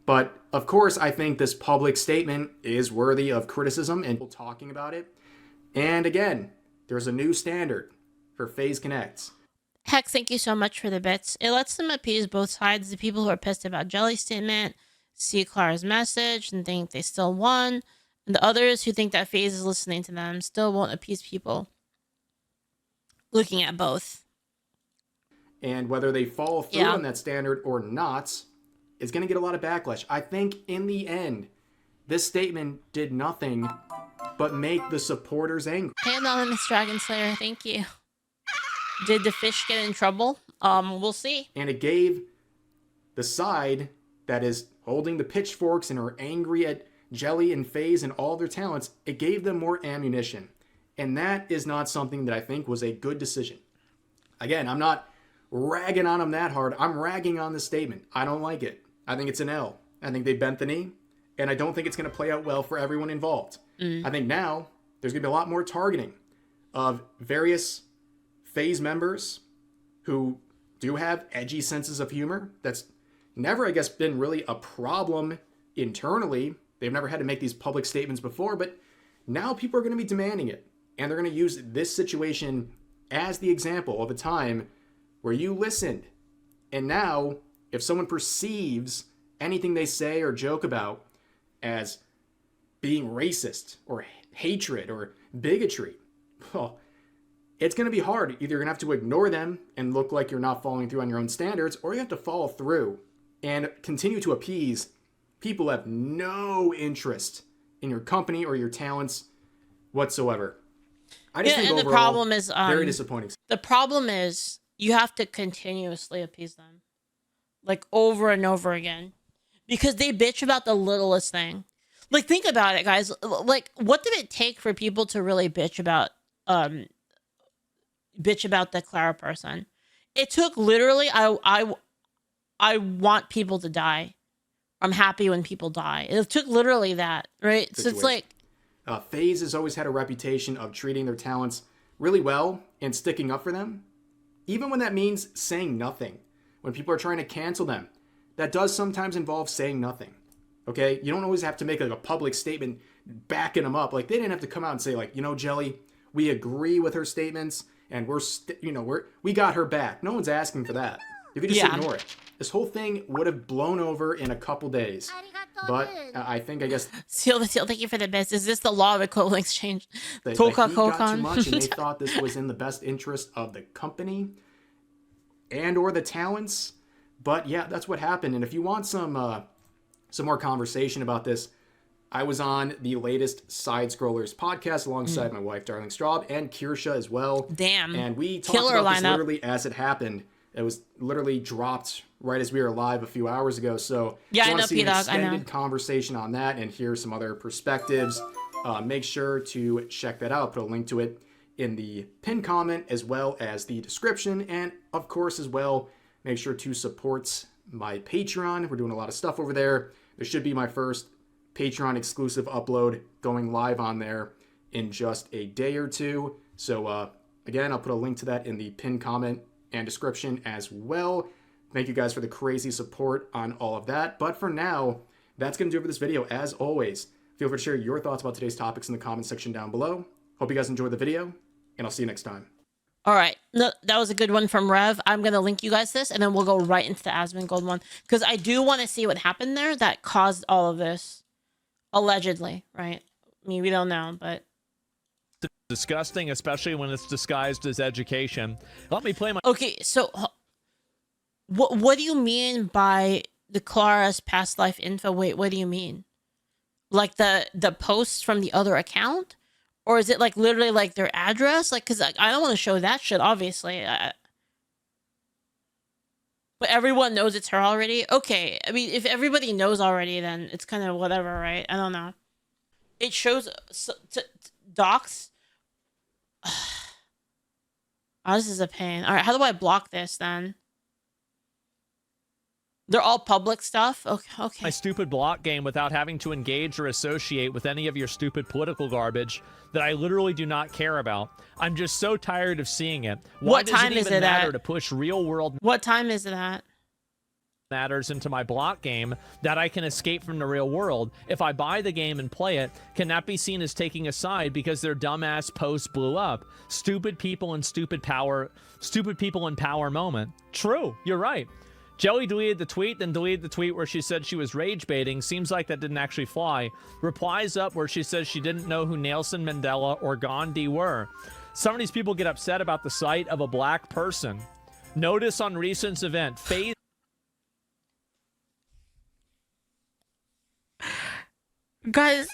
But of course, I think this public statement is worthy of criticism and talking about it. And again, there's a new standard for FaZe Connects. Hex, thank you so much for the bits. It lets them appease both sides. The people who are pissed about Jelly's statement see Clara's message and think they still won. And the others who think that FaZe is listening to them still won't appease people. Looking at both. And whether they follow through on that standard or not, it's going to get a lot of backlash. I think in the end, this statement did nothing but make the supporters angry. Hey, Anonymous Dragon Slayer, thank you. Did the fish get in trouble? We'll see. And it gave the side that is holding the pitchforks and are angry at Jelly and FaZe and all their talents, it gave them more ammunition. And that is not something that I think was a good decision. Again, I'm not ragging on them that hard. I'm ragging on the statement. I don't like it. I think it's an L. I think they bent the knee. And I don't think it's going to play out well for everyone involved. I think now there's going to be a lot more targeting of various FaZe members who do have edgy senses of humor. That's never, I guess, been really a problem internally. They've never had to make these public statements before, but now people are going to be demanding it. And they're going to use this situation as the example of a time where you listened. And now, if someone perceives anything they say or joke about as being racist or hatred or bigotry, well, it's going to be hard. Either you're going to have to ignore them and look like you're not following through on your own standards, or you have to follow through and continue to appease people who have no interest in your company or your talents whatsoever. I just think and overall, the problem is very disappointing. The problem is you have to continuously appease them, like over and over again, because they bitch about the littlest thing. Like, think about it, guys. Like, what did it take for people to really bitch about the Clara person? It took literally, I want people to die. I'm happy when people die. It took literally that, right? So it's like, FaZe has always had a reputation of treating their talents really well and sticking up for them, even when that means saying nothing. When people are trying to cancel them, that does sometimes involve saying nothing. Okay, you don't always have to make like a public statement backing them up. Like, they didn't have to come out and say, like, you know, Jelly, we agree with her statements and we got her back. No one's asking for that. You could just ignore it. This whole thing would have blown over in a couple days. But I guess Seal the Seal, thank you for the best. Is this the law of equivalent exchange? He got too much and they thought this was in the best interest of the company and or the talents. But yeah, that's what happened. And if you want some more conversation about this, I was on the latest Side Scrollers podcast alongside my wife, Darling Straub, and Kirsha as well. Damn. And we talked about this literally as it happened. It was literally dropped right as we were live a few hours ago. So yeah, if you want to see an extended conversation on that and hear some other perspectives, make sure to check that out. I'll put a link to it in the pinned comment as well as the description. And of course, as well, make sure to support my Patreon. We're doing a lot of stuff over there. There should be my first Patreon exclusive upload going live on there in just a day or two. So again, I'll put a link to that in the pinned comment and description as well. Thank you guys for the crazy support on all of that. But for now, that's going to do it for this video. As always, feel free to share your thoughts about today's topics in the comment section down below. Hope you guys enjoyed the video, and I'll see you next time. All right. No, that was a good one from Rev. I'm going to link you guys this, and then we'll go right into the Asmongold one, because I do want to see what happened there that caused all of this. Allegedly, right? I mean, we don't know, but... Disgusting, especially when it's disguised as education. Let me play my... Okay, so... What do you mean by the Clara's past life info? Wait, what do you mean? Like the posts from the other account? Or is it like literally like their address? Like, because I don't want to show that shit, obviously. But everyone knows it's her already? Okay, I mean, if everybody knows already, then it's kind of whatever, right? I don't know. It shows docs. Oh, this is a pain. All right, how do I block this then? They're all public stuff? Okay, okay. my stupid block game without having to engage or associate with any of your stupid political garbage that I literally do not care about. I'm just so tired of seeing it. Why What does time it is even it matter at? to push real world What time is it at? matters into my block game that I can escape from the real world? If I buy the game and play it, can that be seen as taking a side because their dumbass post blew up? Stupid people in power moment. True, you're right. Jelly deleted the tweet, then deleted the tweet where she said she was rage baiting. Seems like that didn't actually fly. Replies up where she says she didn't know who Nelson Mandela or Gandhi were. Some of these people get upset about the sight of a black person. Notice on recent event, FaZe Guys,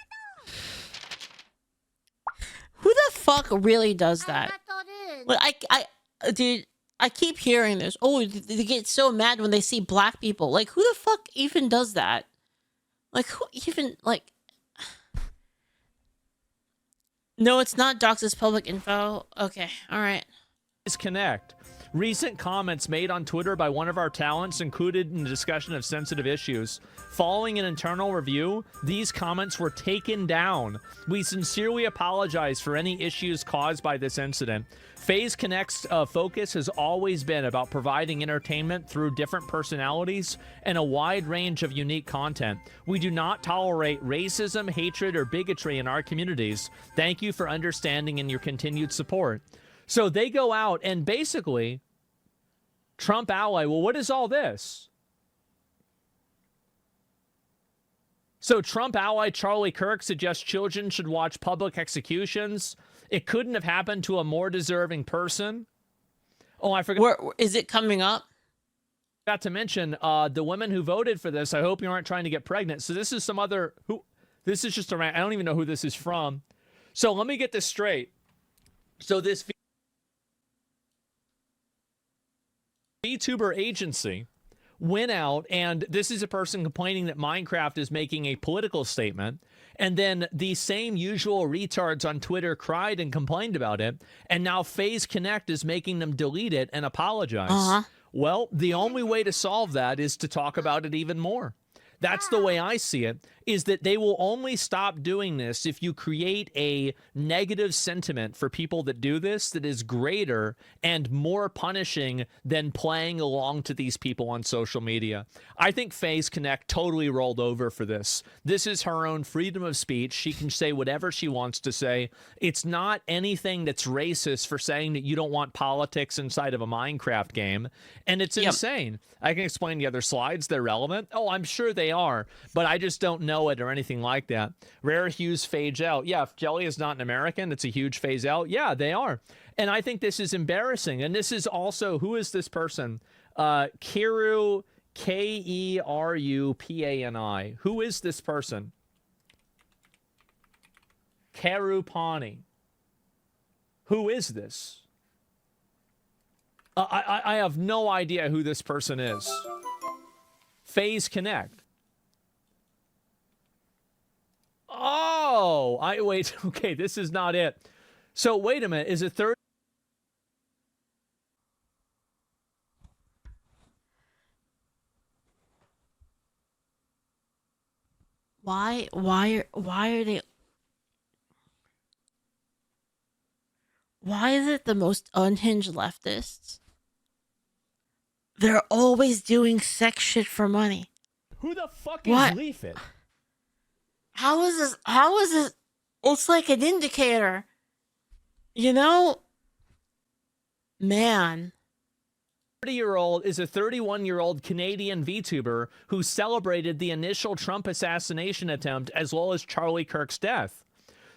who the fuck really does that? Like, dude, I keep hearing this. Oh, they get so mad when they see black people. Like, who the fuck even does that? Like, who even, like... No, it's not Dox's public info. Okay, alright. Connect. Recent comments made on Twitter by one of our talents included in the discussion of sensitive issues. Following an internal review, these comments were taken down. We sincerely apologize for any issues caused by this incident. FaZe Connect's focus has always been about providing entertainment through different personalities and a wide range of unique content. We do not tolerate racism, hatred, or bigotry in our communities. Thank you for understanding and your continued support. So they go out and basically, Trump ally, well, what is all this? So Trump ally Charlie Kirk suggests children should watch public executions. It couldn't have happened to a more deserving person. Oh, I forgot. Where is it coming up? Got to mention the women who voted for this. I hope you aren't trying to get pregnant. So this is some other, this is just a rant. I don't even know who this is from. So let me get this straight. So this VTuber agency went out, and this is a person complaining that Minecraft is making a political statement, and then the same usual retards on Twitter cried and complained about it, and now FaZe Connect is making them delete it and apologize. Well, the only way to solve that is to talk about it even more. That's the way I see it, is that they will only stop doing this if you create a negative sentiment for people that do this that is greater and more punishing than playing along to these people on social media. I think FaZe Connect totally rolled over for this. This is her own freedom of speech. She can say whatever she wants to say. It's not anything that's racist for saying that you don't want politics inside of a Minecraft game. And it's insane. I can explain the other slides. They're relevant. Oh, I'm sure they are, but I just don't know it or anything like that. Rare Hughes phase out. Yeah, if Jelly is not an American, it's a huge phase out. Yeah, they are. And I think this is embarrassing. And this is also, who is this person? Kiru, Kerupani. Who is this person? Kerupani. Who is this? I have no idea who this person is. FaZe Connect. Oh, wait. Okay, this is not it. So wait a minute. Is it third? Why are they? Why is it the most unhinged leftists? They're always doing sex shit for money. Who the fuck What? is Leaflit? How is this? How is this? It's like an indicator. You know? Man. 30-year-old is a 31-year-old Canadian VTuber who celebrated the initial Trump assassination attempt as well as Charlie Kirk's death.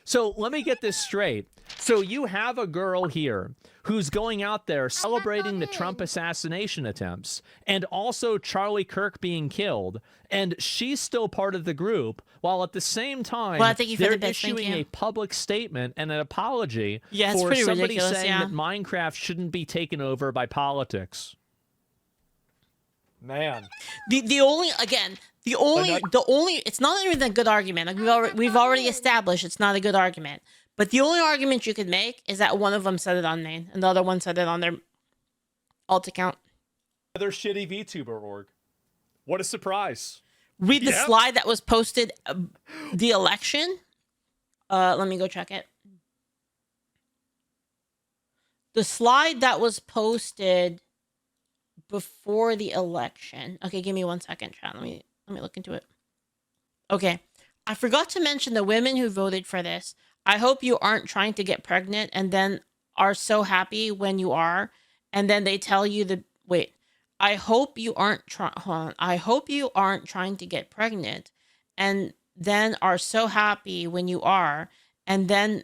So let me get this straight. So you have a girl here who's going out there celebrating the Trump assassination attempts and also Charlie Kirk being killed, and she's still part of the group, while at the same time they're issuing a public statement and an apology for somebody saying that Minecraft shouldn't be taken over by politics. Man. The only it's not even a good argument. Like we've already established it's not a good argument. But the only argument you could make is that one of them said it on main and the other one said it on their alt account. Other shitty VTuber org. What a surprise. Read the slide that was posted, the election. Let me go check it. The slide that was posted before the election. Okay, give me 1 second, chat. Let me look into it. Okay. I forgot to mention the women who voted for this. I hope you aren't trying to get pregnant and then are so happy when you are, and then they tell you the wait. I hope you aren't I hope you aren't trying to get pregnant and then are so happy when you are, and then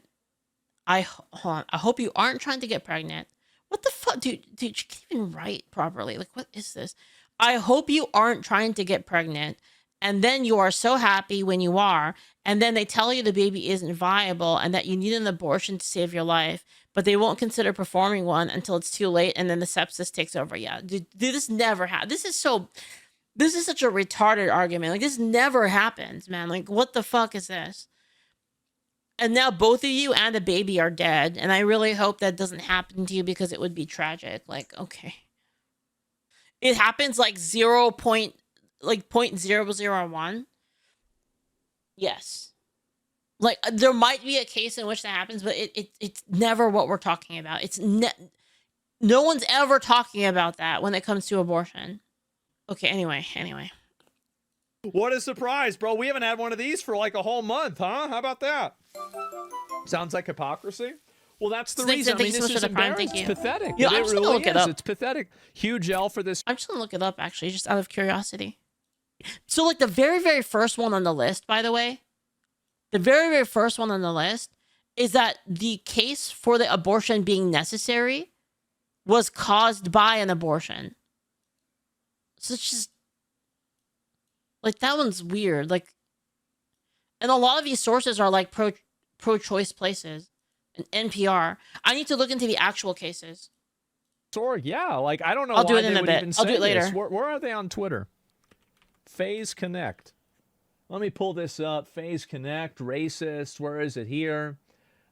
I hope you aren't trying to get pregnant. What the fuck, dude? You can't even write properly. Like, what is this? I hope you aren't trying to get pregnant, and then you are so happy when you are, and then they tell you the baby isn't viable and that you need an abortion to save your life, but they won't consider performing one until it's too late, and then the sepsis takes over. Yeah, dude, this never happened. This is such a retarded argument. Like, this never happens, man. Like, what the fuck is this? And now both of you and the baby are dead. And I really hope that doesn't happen to you because it would be tragic. Like, okay. It happens like 0.001. Yes. Like, there might be a case in which that happens, but it's never what we're talking about. No one's ever talking about that when it comes to abortion. Okay, anyway. What a surprise, bro. We haven't had one of these for like a whole month, huh? How about that? Sounds like hypocrisy. Well, that's the reason. I mean, this is embarrassing. It's pathetic. Yeah, I'm just gonna look it up. It's pathetic. Huge L for this. I'm just gonna look it up, actually, just out of curiosity. So, like, the very, very first one on the list, by the way, the very, very first one on the list is that the case for the abortion being necessary was caused by an abortion. So it's just, like, that one's weird. Like, and a lot of these sources are like pro-choice places and NPR. I need to look into the actual cases. Sorry, yeah. Like, I don't know. I'll do why it in they a would bit. even I'll do say it later. this. Where are they on Twitter? FaZe Connect. Let me pull this up. FaZe Connect, racist. Where is it here?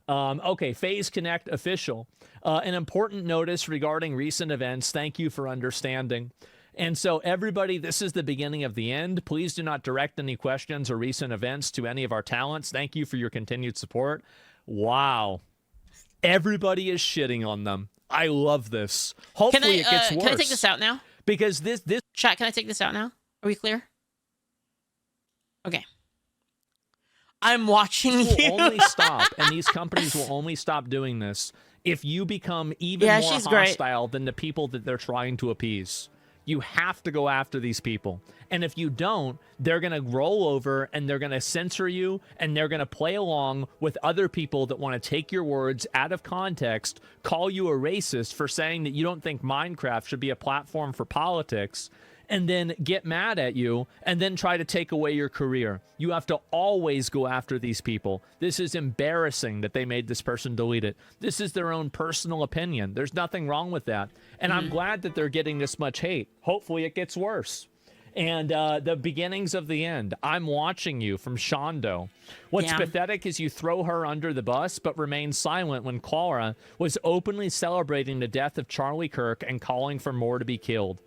Okay, FaZe Connect official. An important notice regarding recent events. Thank you for understanding. And so, everybody, this is the beginning of the end. Please do not direct any questions or recent events to any of our talents. Thank you for your continued support. Wow. Everybody is shitting on them. I love this. Hopefully it gets worse. Can I take this out now? Because this chat, can I take this out now? Are we clear? Okay. I'm watching you. Will only stop, and these companies will only stop doing this if you become even more hostile than the people that they're trying to appease. You have to go after these people. And if you don't, they're going to roll over and they're going to censor you, and they're going to play along with other people that want to take your words out of context, call you a racist for saying that you don't think Minecraft should be a platform for politics, and then get mad at you and then try to take away your career. You have to always go after these people. This is embarrassing that they made this person delete it. This is their own personal opinion. There's nothing wrong with that. And I'm glad that they're getting this much hate. Hopefully it gets worse. And the beginnings of the end. I'm watching you from Shondo. What's pathetic is you throw her under the bus, but remain silent when Clara was openly celebrating the death of Charlie Kirk and calling for more to be killed.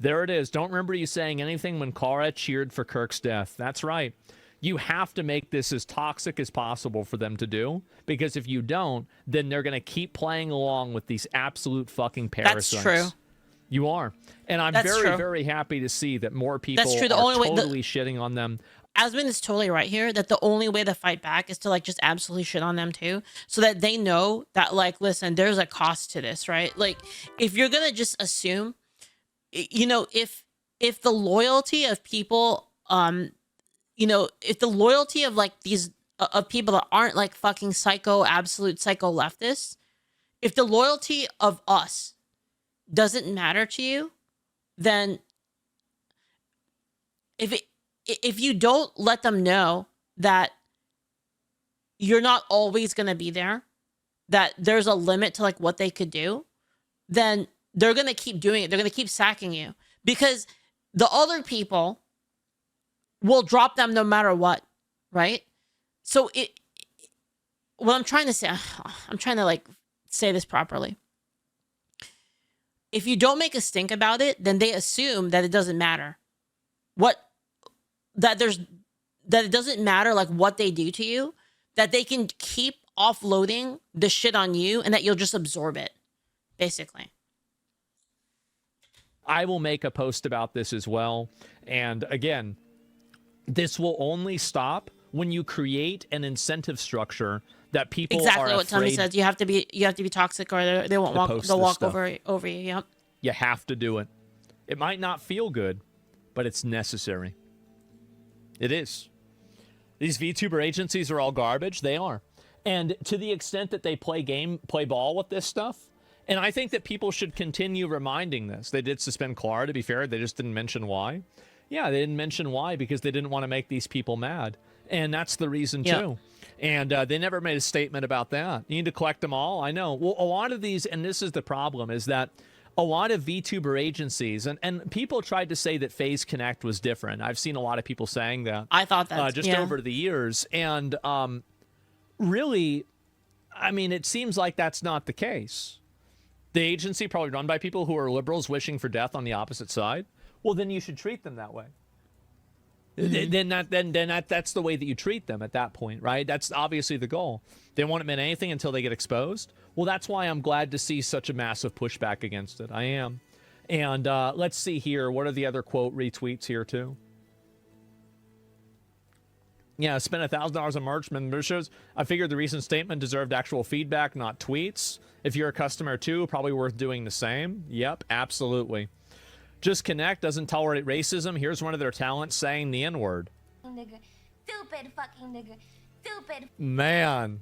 There it is. Don't remember you saying anything when Clara cheered for Kirk's death. That's right. You have to make this as toxic as possible for them to do, because if you don't, then they're going to keep playing along with these absolute fucking parasites. That's true. You are. And I'm very happy to see that more people are totally shitting on them. Asmon is totally right here, that the only way to fight back is to, like, just absolutely shit on them too, so that they know that, like, listen, there's a cost to this, right? Like, if you're going to just assume, you know, if the loyalty of people, you know, if the loyalty of, like, these of people that aren't, like, fucking absolute psycho leftists, if the loyalty of us doesn't matter to you, then if you don't let them know that you're not always going to be there, that there's a limit to, like, what they could do, then they're going to keep doing it. They're going to keep sacking you, because the other people will drop them no matter what, right? So what I'm trying to say, I'm trying to, like, say this properly. If you don't make a stink about it, then they assume that it doesn't matter. that it doesn't matter like what they do to you, that they can keep offloading the shit on you and that you'll just absorb it, basically. I will make a post about this as well. And again, this will only stop when you create an incentive structure that people exactly are what Tommy says. You have to be toxic, or they won't walk. They'll walk over you. Yep. You have to do it. It might not feel good, but it's necessary. It is. These VTuber agencies are all garbage. They are. And to the extent that they play ball with this stuff, and I think that people should continue reminding this. They did suspend Clara, to be fair. They just didn't mention why. Yeah, they didn't mention why because they didn't want to make these people mad. And that's the reason, too. And they never made a statement about that. You need to collect them all? I know. Well, a lot of these, and this is the problem, is that a lot of VTuber agencies, and people tried to say that FaZe Connect was different. I've seen a lot of people saying that. I thought that just over the years. And really, I mean, it seems like that's not the case. The agency probably run by people who are liberals wishing for death on the opposite side. Well, then you should treat them that way. Mm-hmm. That's the way that you treat them at that point, right? That's obviously the goal. They won't admit anything until they get exposed. Well, that's why I'm glad to see such a massive pushback against it. I am. And let's see here. What are the other quote retweets here too? Yeah, spent $1,000 on merch. I figured the recent statement deserved actual feedback, not tweets. If you're a customer too, probably worth doing the same. Yep, absolutely. Just Connect doesn't tolerate racism. Here's one of their talents saying the N-word. Nigga. Stupid fucking nigga. Stupid. Man.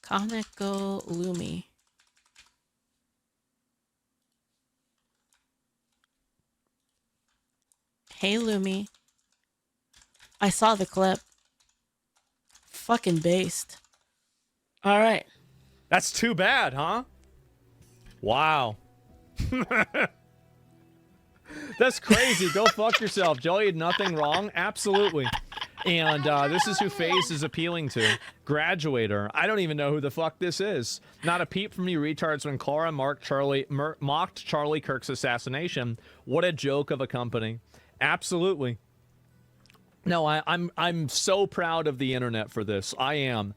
Kaneko Lumi. Hey Lumi. I saw the clip. Fucking based. All right. That's too bad, huh? Wow. That's crazy. Go fuck yourself. Jelly had nothing wrong. Absolutely. And this is who FaZe is appealing to. Graduator. I don't even know who the fuck this is. Not a peep from you retards when Clara mocked Charlie Kirk's assassination. What a joke of a company. Absolutely. No, I'm so proud of the internet for this. I am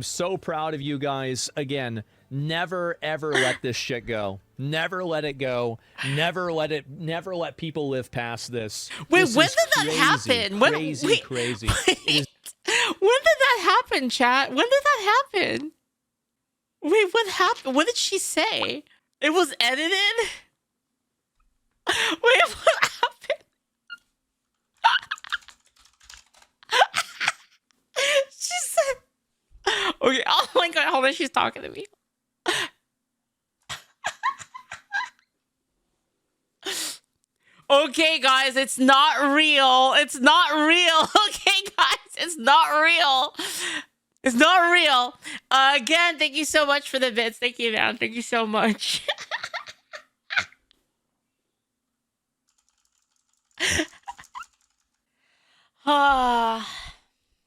so proud of you guys. Again, never ever let this shit go. Never let it go. Never let people live past this. Wait, this when did that happen? Crazy. Wait. When did that happen, chat? When did that happen? Wait, what happened? What did she say? It was edited? Wait, what happened? She said, okay, oh my god, hold on, she's talking to me. Okay, guys, it's not real. It's not real. Okay, guys, it's not real. It's not real. Again, thank you so much for the bits. Thank you, man. Thank you so much.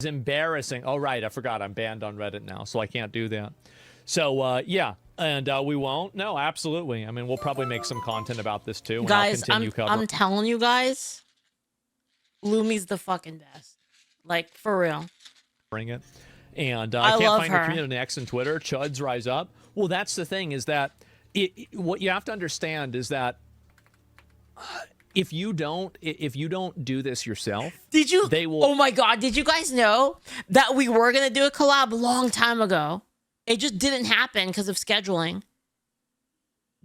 It's embarrassing. Oh, right. I forgot. I'm banned on Reddit now, so I can't do that. So, yeah. And we won't? No, absolutely. I mean, we'll probably make some content about this, too. And guys, I'm telling you guys, Lumi's the fucking best. Like, for real. Bring it. And I can't find her community on X and Twitter. Chuds rise up. Well, that's the thing, is that what you have to understand is that if you don't do this yourself, they will. Oh my god, did you guys know that we were gonna do a collab a long time ago? It just didn't happen because of scheduling.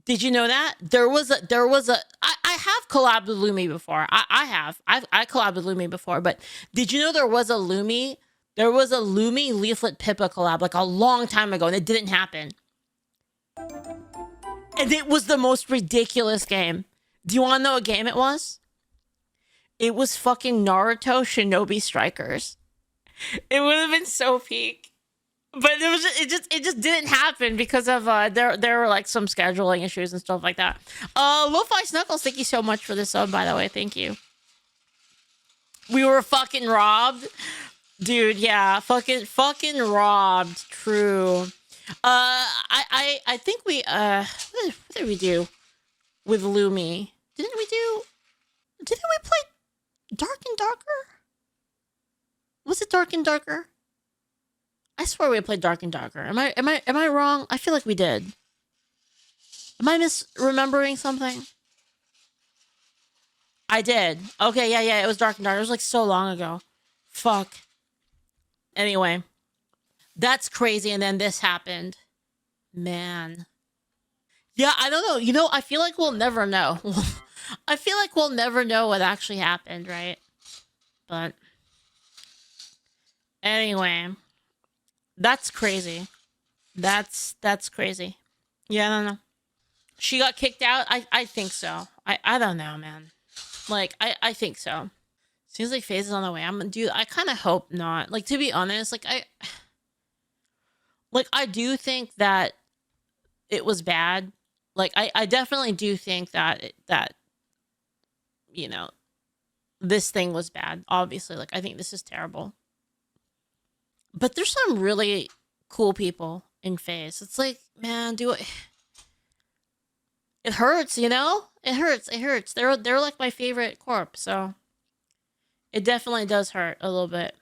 Did you know that? I have collabed with Lumi before. I collabed with Lumi before, but did you know there was a Lumi Leaflit Pippa collab like a long time ago, and it didn't happen. And it was the most ridiculous game. Do you want to know what game it was? It was fucking Naruto Shinobi Strikers. It would have been so peak. But it just didn't happen because of there were like some scheduling issues and stuff like that. Lo-Fi Snuggles, thank you so much for this sub, by the way. Thank you. We were fucking robbed. Dude, yeah, fucking robbed. True. I think we what did we do with Lumi? Didn't we play Dark and Darker? Was it Dark and Darker? I swear we played Dark and Darker. Am I wrong? I feel like we did. Am I misremembering something? I did. Okay, yeah, it was Dark and Darker. It was like so long ago. Fuck. Anyway, that's crazy. And then this happened. Man. Yeah, I don't know. You know, I feel like we'll never know. I feel like we'll never know what actually happened, right? But anyway, that's crazy. That's crazy. Yeah, I don't know. She got kicked out? I think so. I don't know, man. Like, I think so. Seems like FaZe is on the way. I kind of hope not. Like, to be honest, I do think that it was bad. Like, I definitely do think that you know, this thing was bad. Obviously, like, I think this is terrible. But there's some really cool people in FaZe. It's like, man, it hurts, you know? It hurts. They're like my favorite corp, so it definitely does hurt a little bit.